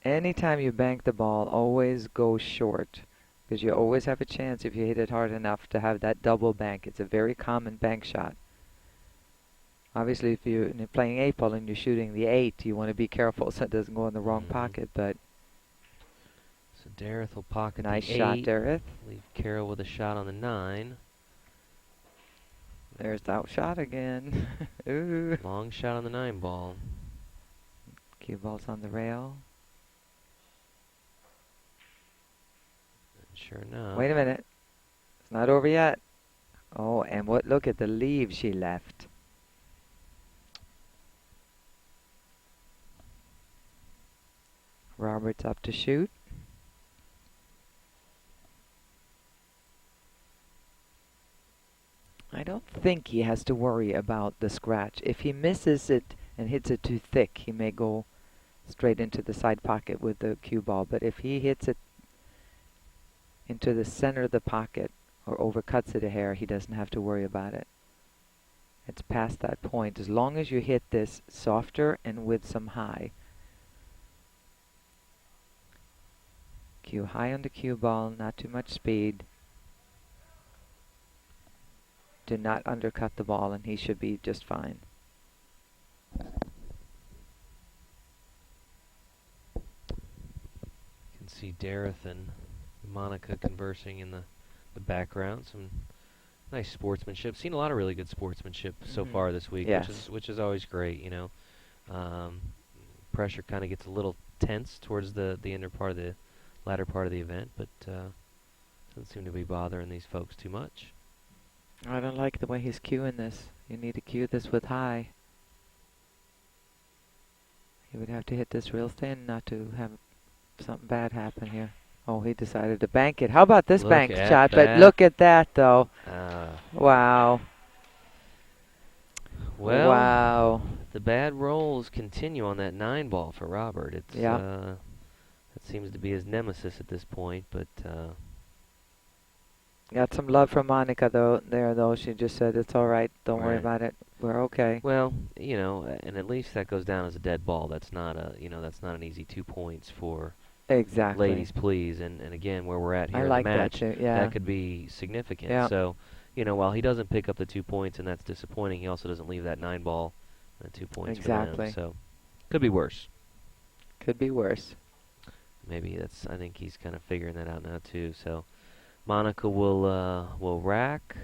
Anytime you bank the ball, always go short, because you always have a chance, if you hit it hard enough, to have that double bank. It's a very common bank shot. Obviously, if you're playing 8-ball and you're shooting the 8, you want to be careful so it doesn't go in the wrong pocket. But so Dareth will pocket nice the shot, 8. Dareth. Leave Carol with a shot on the 9. There's that shot again. Ooh. Long shot on the 9 ball. Cue ball's on the rail. And sure enough. Wait a minute. It's not over yet. Oh, and look at the leave she left. Robert's up to shoot. I don't think he has to worry about the scratch. If he misses it and hits it too thick, he may go straight into the side pocket with the cue ball. But if he hits it into the center of the pocket or overcuts it a hair, he doesn't have to worry about it. It's past that point. As long as you hit this softer and with some high. Cue high on the cue ball, not too much speed. Do not undercut the ball, and he should be just fine. You can see Dareth and Monica conversing in the background. Some nice sportsmanship. Seen a lot of really good sportsmanship so far this week, Yes. which is always great. You know, pressure kind of gets a little tense towards the latter part of the event, but doesn't seem to be bothering these folks too much. I don't like the way he's cueing this. You need to cue this with high. He would have to hit this real thin not to have something bad happen here. Oh, he decided to bank it. How about this bank shot? But look at that, though. Wow. Well, wow. The bad rolls continue on that 9 ball for Robert. It's that seems to be his nemesis at this point, but got some love from Monica though. She just said it's all right. Don't worry about it. We're okay. Well, you know, and at least that goes down as a dead ball. That's not that's not an easy 2 points for ladies, please. And again, where we're at here in the match, that could be significant. Yeah. So, you know, while he doesn't pick up the 2 points, and that's disappointing, he also doesn't leave that 9 ball and 2 points for them. So, could be worse. Could be worse. Maybe I think he's kind of figuring that out now too. So, Monica will rack.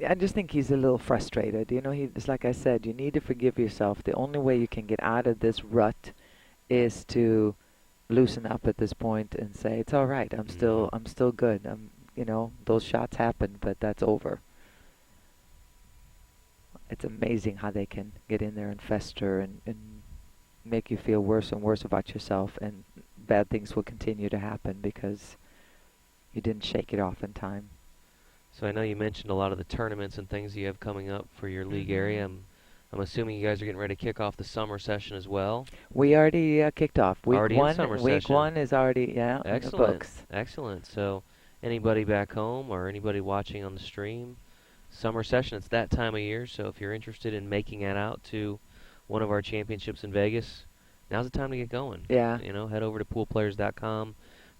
I just think he's a little frustrated. You know, it's like I said, you need to forgive yourself. The only way you can get out of this rut is to loosen up at this point and say, it's all right. I'm still good. You know, those shots happened, but that's over. It's amazing how they can get in there and fester and make you feel worse and worse about yourself, and bad things will continue to happen because you didn't shake it off in time. So I know you mentioned a lot of the tournaments and things you have coming up for your league area. I'm assuming you guys are getting ready to kick off the summer session as well. We already kicked off. Week Week 1 is already in the books. Excellent. So anybody back home or anybody watching on the stream, summer session, it's that time of year. So if you're interested in making it out to one of our championships in Vegas, now's the time to get going. Yeah. You know, head over to poolplayers.com,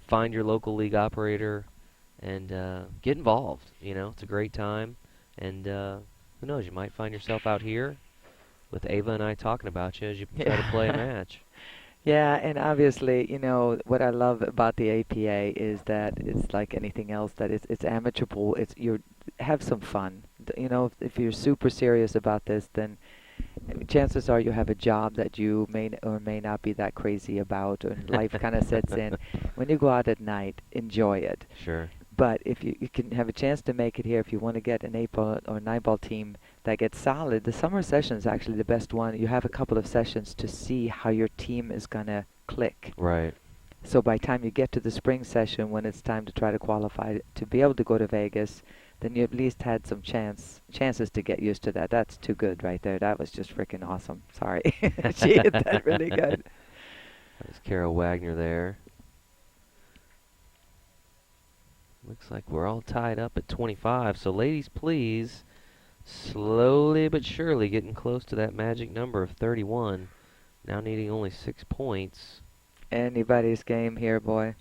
find your local league operator, and get involved. You know, it's a great time, and who knows, you might find yourself out here with Ava and I talking about you as you try to play a match. Yeah, and obviously, you know, what I love about the APA is that it's like anything else, that it's amateur pool. Have some fun. You know, if you're super serious about this, then chances are you have a job that you may or may not be that crazy about, and life kind of sets in. When you go out at night, enjoy it. Sure. But if you can have a chance to make it here, if you want to get an 8-ball or 9-ball team that gets solid, the summer session is actually the best one. You have a couple of sessions to see how your team is going to click. Right. So by the time you get to the spring session, when it's time to try to qualify to be able to go to Vegas, then you at least had some chances to get used to that. That's too good right there. That was just freaking awesome. Sorry. She hit that really good. There's Carol Wagner there. Looks like we're all tied up at 25. So ladies, please, slowly but surely getting close to that magic number of 31. Now needing only 6 points. Anybody's game here, boy.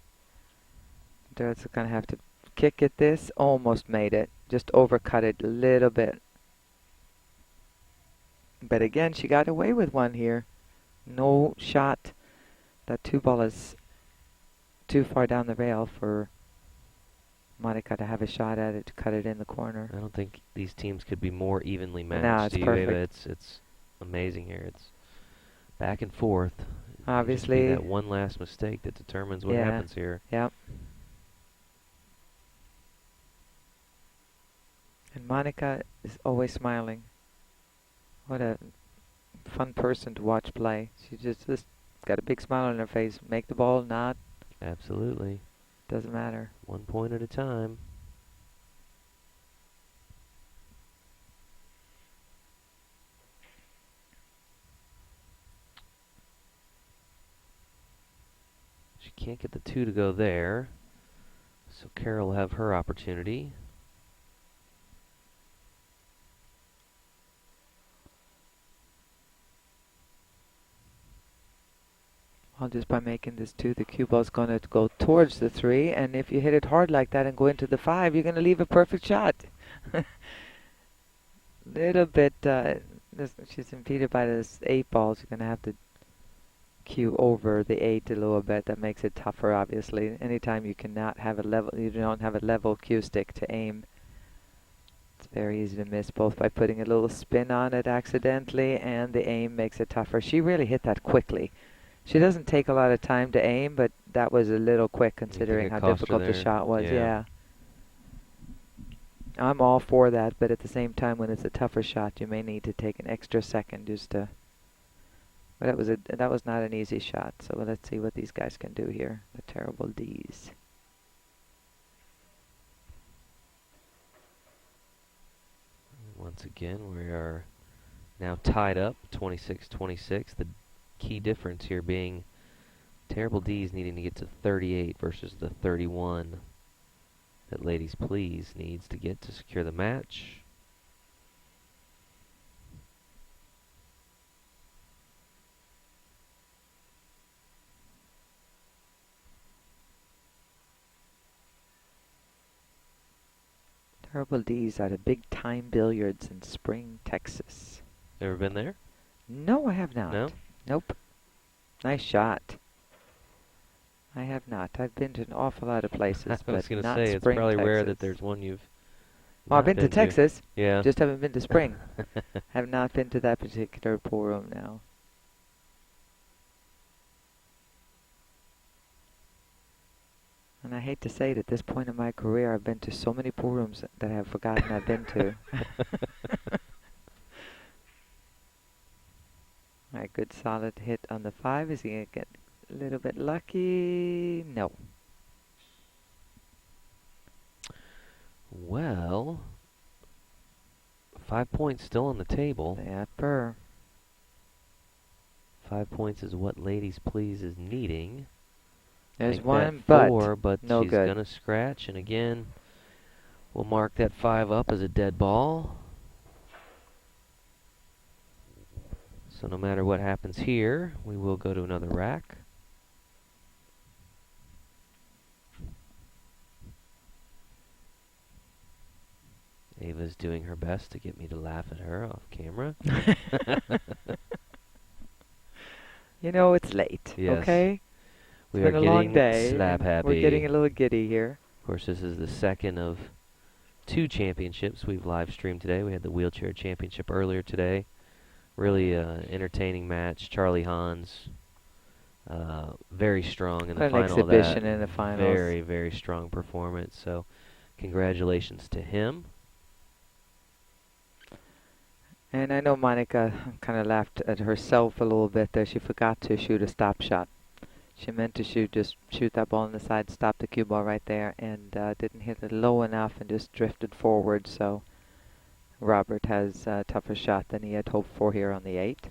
Dareth's going to have to kick at this. Almost made it. Just overcut it a little bit. But again, she got away with one here. No shot. That 2-ball is too far down the rail for Monica to have a shot at it to cut it in the corner. I don't think these teams could be more evenly matched. No, it's perfect. It's amazing here. It's back and forth. Obviously, that one last mistake that determines what happens here. Yep. And Monica is always smiling. What a fun person to watch play. She just got a big smile on her face. Make the ball, not. Absolutely. Doesn't matter. 1 point at a time. Can't get the 2 to go there. So Carol will have her opportunity. Well, just by making this 2, the cue ball's going to go towards the 3, and if you hit it hard like that and go into the 5, you're going to leave a perfect shot. Little bit, she's impeded by this 8 ball. She's going to have to cue over the 8 a little bit. That makes it tougher, obviously. Anytime you cannot have a level, you don't have a level cue stick to aim, it's very easy to miss, both by putting a little spin on it accidentally, and the aim makes it tougher. She really hit that quickly. She doesn't take a lot of time to aim, but that was a little quick considering how difficult the shot was. Yeah. I'm all for that, but at the same time, when it's a tougher shot, you may need to take an extra second just to. But that was not an easy shot. So let's see what these guys can do here. The terrible D's. Once again, we are now tied up, 26-26. The key difference here being Terrible D's needing to get to 38 versus the 31 that Ladies Please needs to get to secure the match. Terrible D's out of Big Time Billiards in Spring, Texas. Ever been there? No, I have not. No? Nope. Nice shot. I have not. I've been to an awful lot of places, I was but going to not say, it's Spring, probably rare that Texas. there's one you've Well, I've been to Texas. Yeah. Just haven't been to Spring. Have not been to that particular pool room now. And I hate to say it, at this point in my career, I've been to so many pool rooms that I've forgotten I've been to. Alright, good solid hit on the 5. Is he going to get a little bit lucky? No. Well, 5 points still on the table. Yepper. 5 points is what Ladies Please is needing. There's Make one, that 4, but no she's good. going to scratch, and again, we'll mark that 5 up as a dead ball. So no matter what happens here, we will go to another rack. Ava's doing her best to get me to laugh at her off camera. You know, it's late, Yes. okay? We It's are been a long getting day. slap happy. We're getting a little giddy here. Of course, this is the second of 2 championships we've live streamed today. We had the wheelchair championship earlier today. Really entertaining match. Charlie Hans, very strong in the An final. exhibition in the finals. Very, very strong performance. So, congratulations to him. And I know Monica kind of laughed at herself a little bit there. She forgot to shoot a stop shot. She meant to shoot that ball on the side, stop the cue ball right there, and didn't hit it low enough and just drifted forward. So Robert has a tougher shot than he had hoped for here on the 8.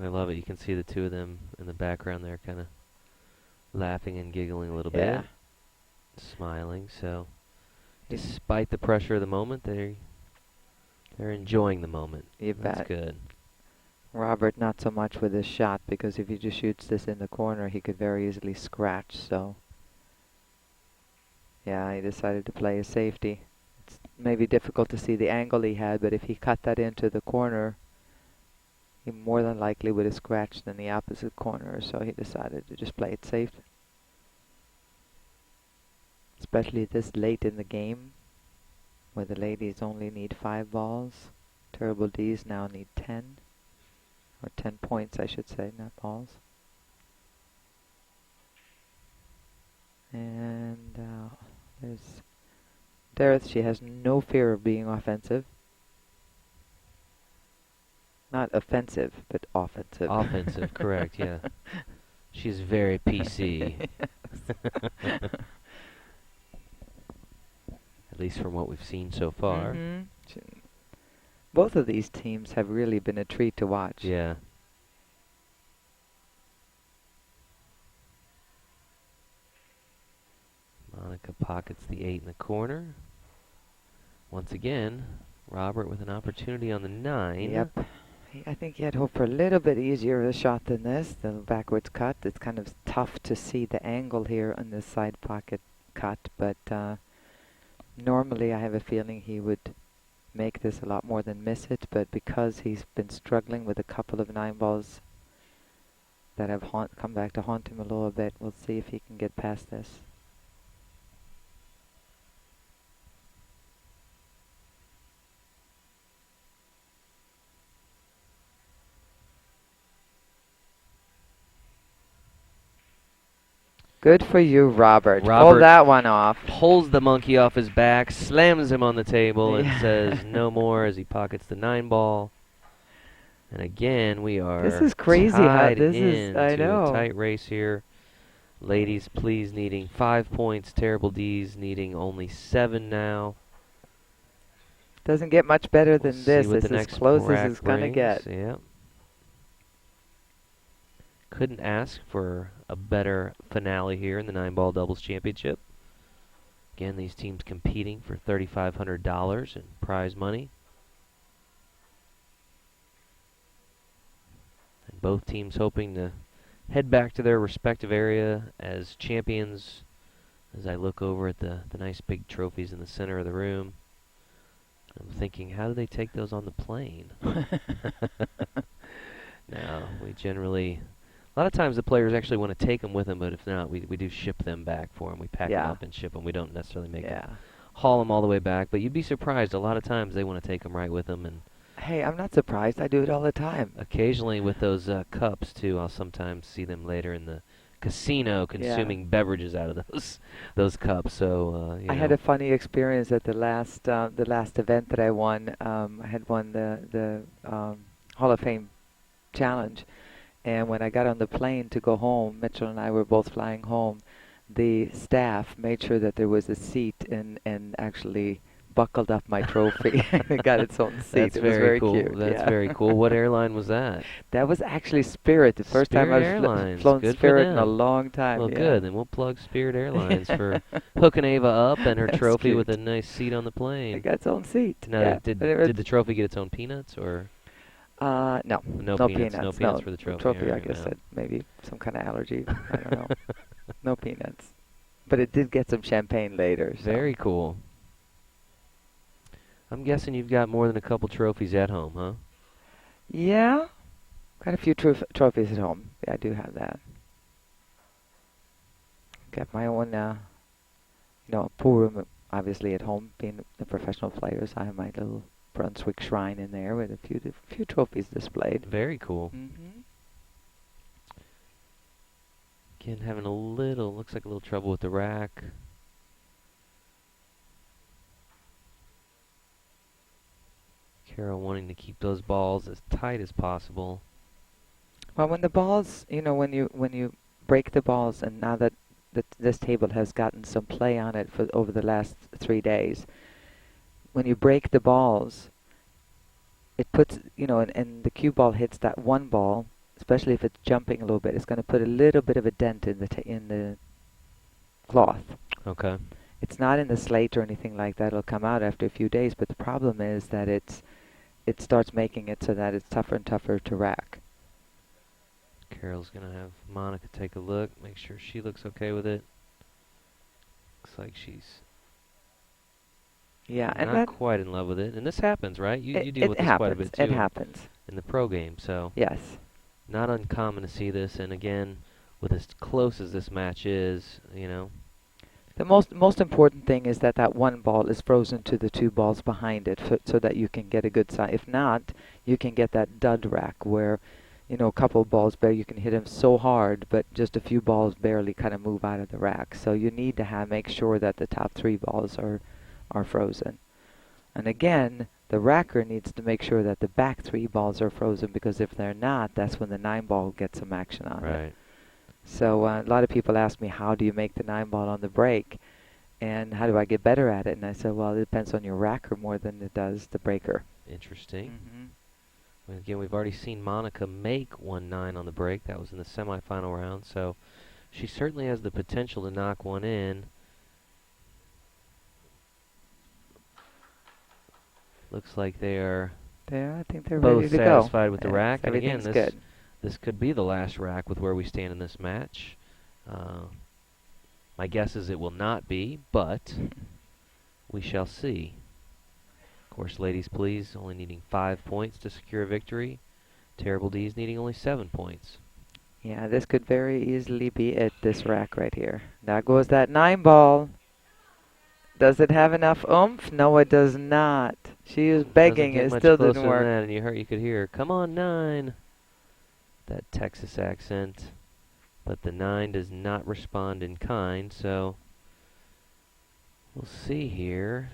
I love it. You can see the 2 of them in the background there kind of laughing and giggling a little Yeah. bit. Smiling. So, despite the pressure of the moment, they're enjoying the moment. You That's bet. good. Robert, not so much with his shot, because if he just shoots this in the corner, he could very easily scratch. So, yeah, he decided to play a safety. It's maybe difficult to see the angle he had, but if he cut that into the corner, he more than likely would have scratched in the opposite corner. So he decided to just play it safe. Especially this late in the game, where the ladies only need 5 balls. Terrible D's now need 10. Or 10 points, I should say, not balls. And there's Dareth. She has no fear of being offensive. Not offensive, but offensive. Offensive, correct, yeah. She's very PC. At least from what we've seen so far. Both of these teams have really been a treat to watch. Yeah. Monica pockets the 8 in the corner. Once again, Robert with an opportunity on the 9. Yep. I think he had hoped for a little bit easier of a shot than this, the backwards cut. It's kind of tough to see the angle here on this side pocket cut, but normally I have a feeling he would make this a lot more than miss it, but because he's been struggling with a couple of 9 balls that have come back to haunt him a little bit, we'll see if he can get past this. Good for you, Robert. Pull Robert that one off. Pulls the monkey off his back, slams him on the table, and Yeah. says no more as he pockets the 9 ball. And again, we are This is crazy how tied this is. I into know. a tight race here. Ladies, please needing 5 points. Terrible D's needing only 7 now. Doesn't get much better than We'll this. see what It's the as next close as rack it's gonna brings. get. Yep. Couldn't ask for a better finale here in the 9-ball doubles championship. Again, these teams competing for $3,500 in prize money. And both teams hoping to head back to their respective area as champions. As I look over at the nice big trophies in the center of the room, I'm thinking, how do they take those on the plane? No, we generally... A lot of times the players actually want to take them with them, but if not, we do ship them back for them. We pack them Yeah. up and ship them. We don't necessarily make them Yeah. haul them all the way back, but you'd be surprised. A lot of times they want to take them right with them, and Hey, I'm not surprised. I do it all the time. occasionally with those cups too. I'll sometimes see them later in the casino consuming beverages out of those cups. So I had a funny experience at the last event that I won. I had won the Hall of Fame challenge, and when I got on the plane to go home, Mitchell and I were both flying home. The staff made sure that there was a seat and actually buckled up my trophy. It got its own seat. That's It was very cool. cute. That's yeah. very cool. What airline was that? That was actually Spirit. The first time Spirit I've Airlines. flown Good for Spirit in a them. long time. Well, yeah. good. Then we'll plug Spirit Airlines for hooking Ava up and her That's trophy with a cute. nice seat on the It plane. got its own seat. Now, yeah. did But it the trophy get its own peanuts or no. no No peanuts? No peanuts. peanuts for the trophy. Trophy, I Alright, guess yeah. that maybe some kind of allergy. I don't know. No peanuts. But it did get some champagne later. So. Very cool. I'm guessing you've got more than a couple trophies at home, huh? Yeah. Got a few trophies at home. Yeah, I do have that. Got my own, pool room, obviously at home. Being a professional player, so I have my little Brunswick shrine in there with a few trophies displayed. Very cool. Mm-hmm. Again, having looks like a little trouble with the rack. Carol wanting to keep those balls as tight as possible. Well, when the balls, when you break the balls, and now that this table has gotten some play on it for over the last 3 days, when you break the balls, it puts, and the cue ball hits that one ball, especially if it's jumping a little bit, it's going to put a little bit of a dent in the cloth. Okay. It's not in the slate or anything like that. It'll come out after a few days, but the problem is that it starts making it so that it's tougher and tougher to rack. Carol's going to have Monica take a look, make sure she looks okay with it. Looks like she's And not that quite in love with it. And this happens, right? You deal it with this happens. quite a bit too It happens. in the pro game, so Yes. not uncommon to see this. And again, with as close as this match is, The most important thing is that one ball is frozen to the 2 balls behind it, so that you can get a good sign. If not, you can get that dud rack where, a couple of balls you can hit them so hard, but just a few balls barely kind of move out of the rack. So you need to make sure that the top 3 balls are frozen. And again, the racker needs to make sure that the back 3 balls are frozen, because if they're not, that's when the 9 ball gets some action on it. right. So a lot of people ask me, how do you make the 9 ball on the break? And how do I get better at it? And I said, well, it depends on your racker more than it does the breaker. Interesting. Mm-hmm. Well, again, we've already seen Monica make 1-9 on the break. That was in the semifinal round, so she certainly has the potential to knock one in. Looks like they are I think they're both ready to go. satisfied with the Yes, rack. And again, everything's good. this could be the last rack with where we stand in this match. My guess is it will not be, but we shall see. Of course, ladies, please, only needing 5 points to secure a victory. Terrible D's needing only 7 points. Yeah, this could very easily be it, this rack right here. There goes that 9 ball. Does it have enough oomph? No, it does not. She is begging. Doesn't get It much still closer didn't than work. that, and you could hear, come on, 9. That Texas accent. But the 9 does not respond in kind, so we'll see here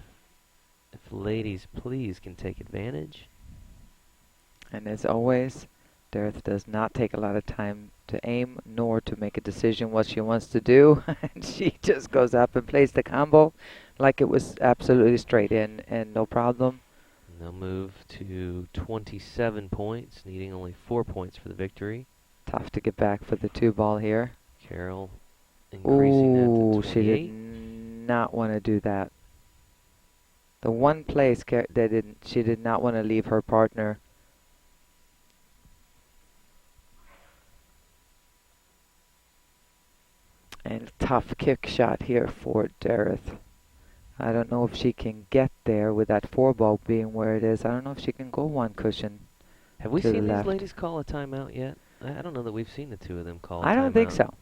if ladies please can take advantage. And as always, Dareth does not take a lot of time to aim nor to make a decision what she wants to do. And she just goes up and plays the combo like it was absolutely straight in and no problem. And they'll move to 27 points, needing only 4 points for the victory. Tough to get back for the 2 ball here. Carol increasing that Ooh, to she did 28. not want to do that. The one place she did not want to leave her partner. And tough kick shot here for Dareth. I don't know if she can get there with that 4 ball being where it is. I don't know if she can go 1 cushion. Have we to the seen these left. ladies call a timeout yet? I don't know that we've seen the two of them call a timeout. I don't think so.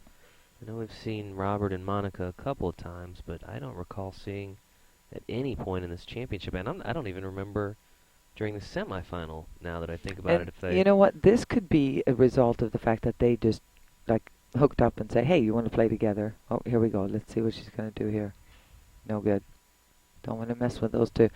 I know we've seen Robert and Monica a couple of times, but I don't recall seeing at any point in this championship, and I don't even remember during the semifinal, now that I think about And it, if they... you know what? This could be a result of the fact that they just like hooked up and say, hey, you want to play together? Oh, here we go. Let's see what she's going to do here. No good. Don't want to mess with those two.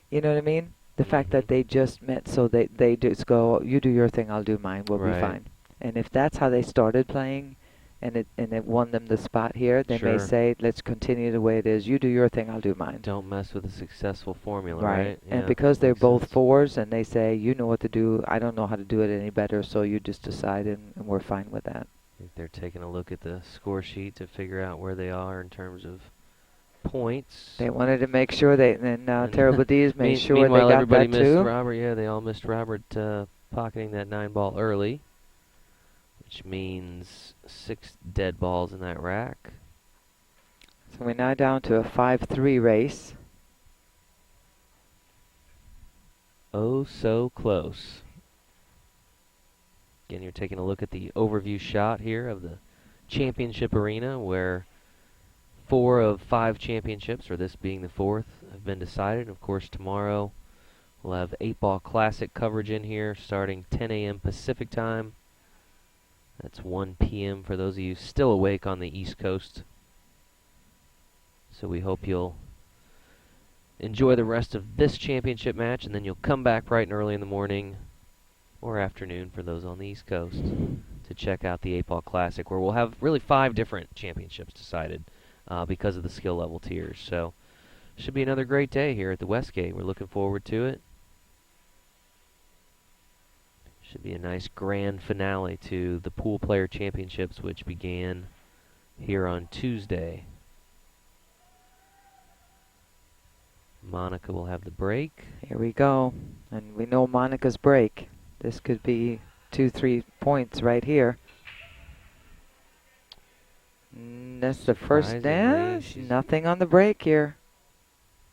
You know what I mean? The fact that they just met, so they just go, you do your thing, I'll do mine, we'll be fine. And if that's how they started playing, and it won them the spot here, they may say, let's continue the way it is. You do your thing, I'll do mine. Don't mess with a successful formula, right? Yeah, and because they're both 4s, and they say, you know what to do, I don't know how to do it any better, so you just decide, and we're fine with that. I think they're taking a look at the score sheet to figure out where they are in terms of points. They wanted to make sure Terrible D's made sure they meanwhile, got everybody that missed too. Robert. Yeah, they all missed Robert pocketing that 9 ball early, which means 6 dead balls in that rack. So we're now down to a 5-3 race. Oh, so close. Again, you're taking a look at the overview shot here of the championship arena, where 4 of 5 championships, or this being the 4th, have been decided. Of course, tomorrow we'll have 8-Ball Classic coverage in here starting 10 a.m. Pacific time. That's 1 p.m. for those of you still awake on the East Coast. So we hope you'll enjoy the rest of this championship match, and then you'll come back bright and early in the morning or afternoon for those on the East Coast to check out the 8-Ball Classic, where we'll have really 5 different championships decided because of the skill level tiers. So should be another great day here at the Westgate. We're looking forward to it. Should be a nice grand finale to the Poolplayer Championships, which began here on Tuesday. Monica will have the break. Here we go. And we know Monica's break. This could be 2-3 points right here. That's the first dance. Nothing on the break here.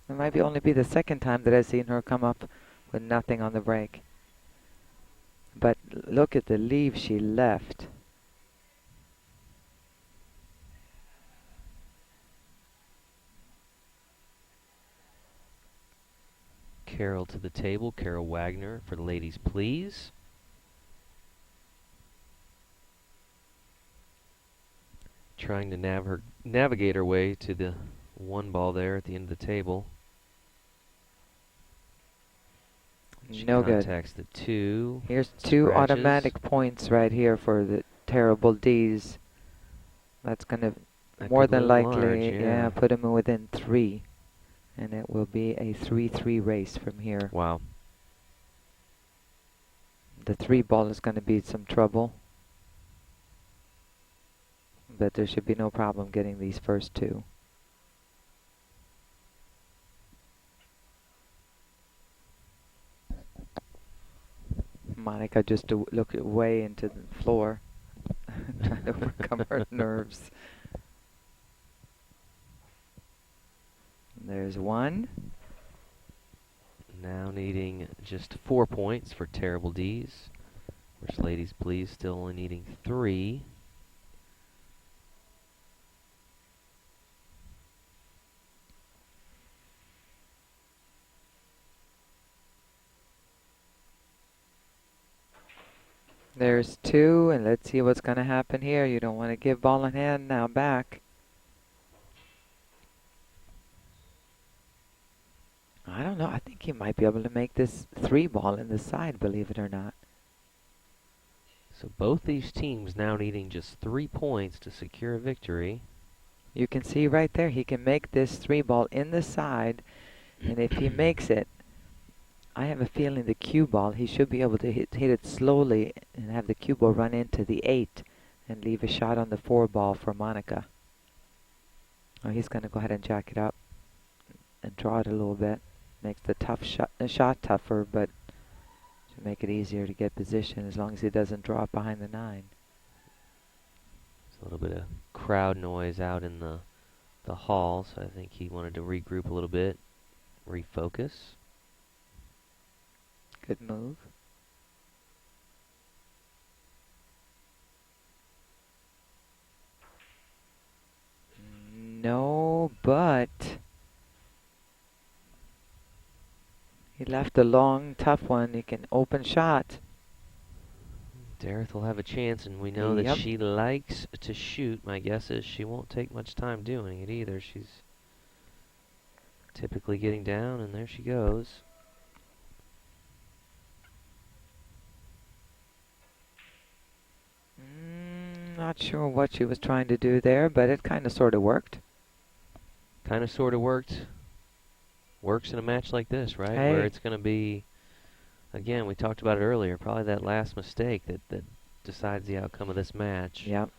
It might only be the second time that I've seen her come up with nothing on the break. But look at the leave she left. Carol to the table. Carol Wagner for the ladies, please. Trying to navigate her way to the 1 ball there at the end of the table. She No good. contacts the 2. Here's 2 scratches. automatic points right here for the Terrible D's. That's going to more than likely put him within 3. And it will be a 3-3 race from here. Wow. The 3 ball is going to be some trouble. But there should be no problem getting these first 2. Monica just to look away into the floor, trying to overcome her nerves. There's one. Now needing just 4 points for Terrible D's. First Ladies Please still only needing 3. There's 2, and let's see what's going to happen here. You don't want to give ball in hand now back. I don't know. I think he might be able to make this 3 ball in the side, believe it or not. So both these teams now needing just 3 points to secure a victory. You can see right there, he can make this 3 ball in the side, and if he makes it, I have a feeling the cue ball, he should be able to hit it slowly and have the cue ball run into the 8 and leave a shot on the 4 ball for Monica. Oh, he's going to go ahead and jack it up and draw it a little bit. Makes the shot tougher, but to make it easier to get position as long as he doesn't draw it behind the 9. There's a little bit of crowd noise out in the hall, so I think he wanted to regroup a little bit, refocus. Good move. No, but he left a long, tough one. He can open shot. Dareth will have a chance, and we know that Yep. she likes to shoot. My guess is she won't take much time doing it either. She's typically getting down, and there she goes. Not sure what she was trying to do there, but it kind of sort of worked. Kind of sort of worked. Works in a match like this, right? Hey. Where it's going to be, again, we talked about it earlier, probably that last mistake that decides the outcome of this match. Yep.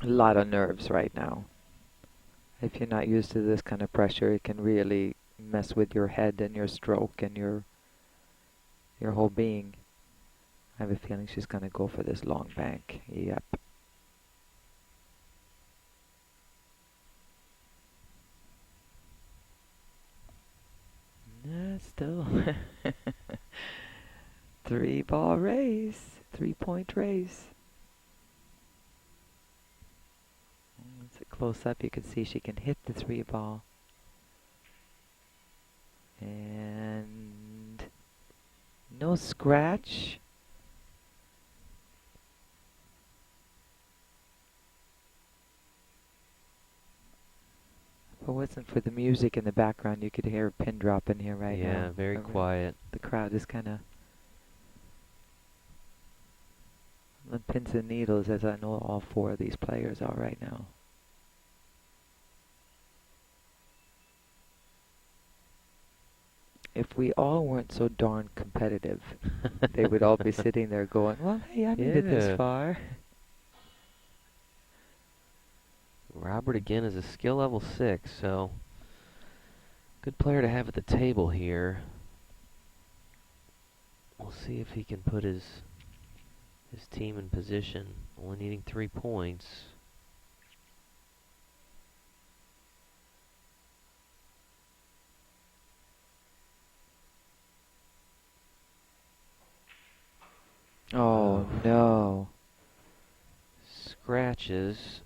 A lot of nerves right now. If you're not used to this kind of pressure, it can really mess with your head and your stroke and your whole being. I have a feeling she's going to go for this long bank. Yep. Still 3 ball race, 3-point race. It's a close up. You can see she can hit the 3 ball. And no scratch. If it wasn't for the music in the background, you could hear a pin drop in here right now. Yeah, very quiet. The crowd is kind of on pins and needles, as I know all 4 of these players are right now. If we all weren't so darn competitive, they would all be sitting there going, well, hey, I made it this far. Robert again is a skill level 6, so good player to have at the table here. We'll see if he can put his team in position, only needing 3 points. Oh, no. Scratches.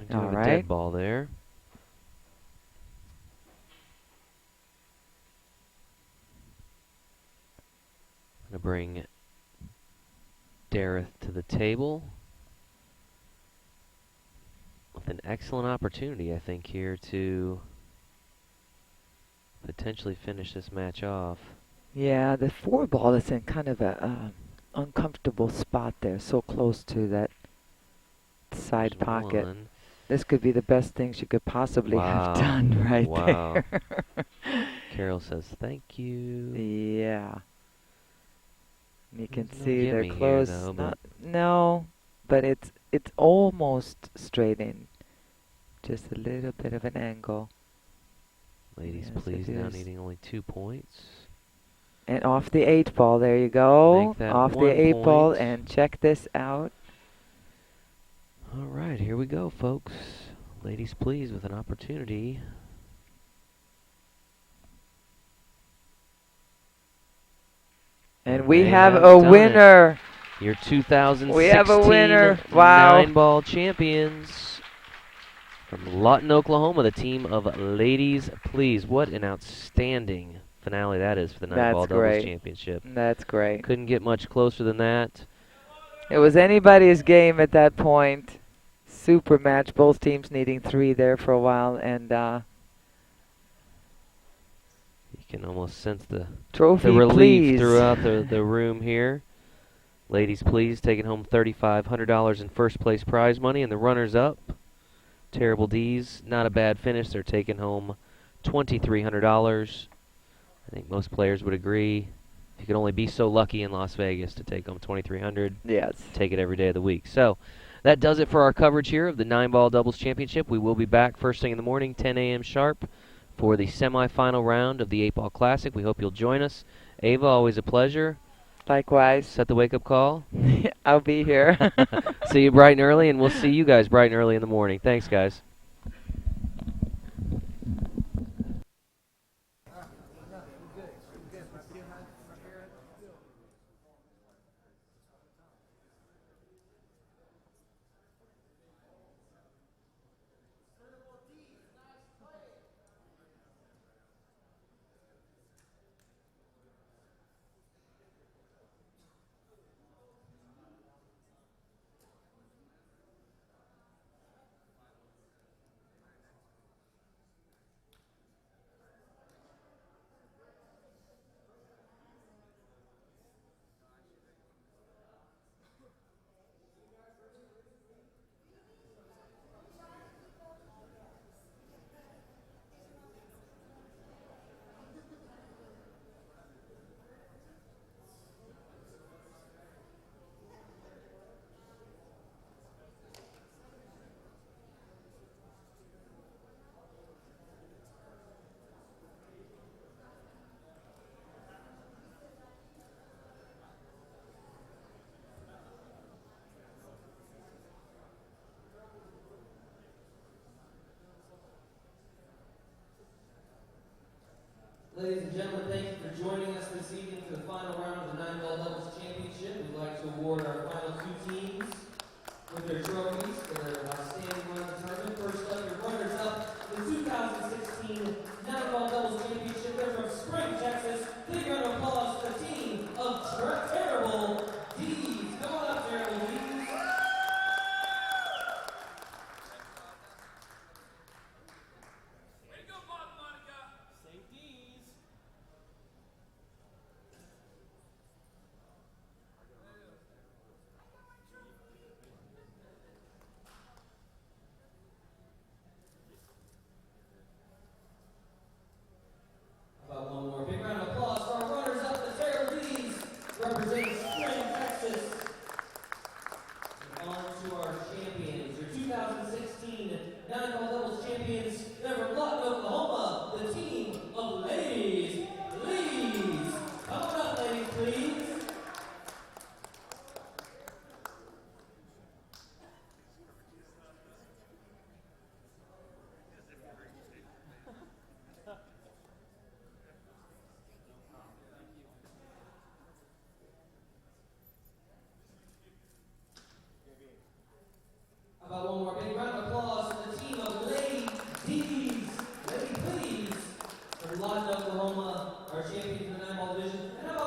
We do All have a right. dead ball there. I'm going to bring Dareth to the table with an excellent opportunity, I think, here to potentially finish this match off. Yeah, the 4 ball is in kind of a uncomfortable spot there, so close to that side There's pocket. 1. This could be the best thing she could possibly Wow. have done right Wow. there. Carol says thank you. Yeah. You can There's no see they're gimme here, close. though, No, but it's almost straight in. Just a little bit of an angle. Ladies, Yes, please, it now is. needing only 2 points. And off the 8 ball, there you go. Make that Off the 1 8 ball, point. and check this out. All right, here we go, folks. Ladies, please, with an opportunity. And we they have a done it. winner. Your 2016 We have a winner. Wow. 9-ball champions from Lawton, Oklahoma, the team of Ladies Please. What an outstanding finale that is for the 9-ball doubles championship. That's great. Couldn't get much closer than that. It was anybody's game at that point. Super match. Both teams needing 3 there for a while, and you can almost sense the trophy, relief please. throughout the room here. Ladies Please taking home $3,500 in first place prize money, and the runners-up, Terrible D's, not a bad finish. They're taking home $2,300. I think most players would agree. You could only be so lucky in Las Vegas to take home $2,300. Yes. Take it every day of the week. So that does it for our coverage here of the 9-ball doubles championship. We will be back first thing in the morning, 10 a.m. sharp, for the semifinal round of the 8-ball classic. We hope you'll join us. Ava, always a pleasure. Likewise. Set the wake-up call. I'll be here. See you bright and early, and we'll see you guys bright and early in the morning. Thanks, guys. Ladies and gentlemen, thank you for joining us this evening for the final round of the 9-ball doubles championship. We'd like to award our final 2 teams with their trophies for their outstanding run of the tournament. First up, your runners-up, the 2016 9-ball doubles championship. They're from Spring, Texas. Big round of applause for the team of Terrible D's. Come on up, Terrible D's. Way to go, Bob Monica. Say D's. About one more big round of applause for our runners-up, the Terrible D's, representing Spring, Texas. And on to our champions, your 2016 9-ball doubles champions. They're from Lawton, Oklahoma, the team of Ladies Please. Come on up, ladies, please. How about one more big round of applause for the team of Lady D's, Lady Please, from Lawton, Oklahoma, our champions in the 9-ball division. And how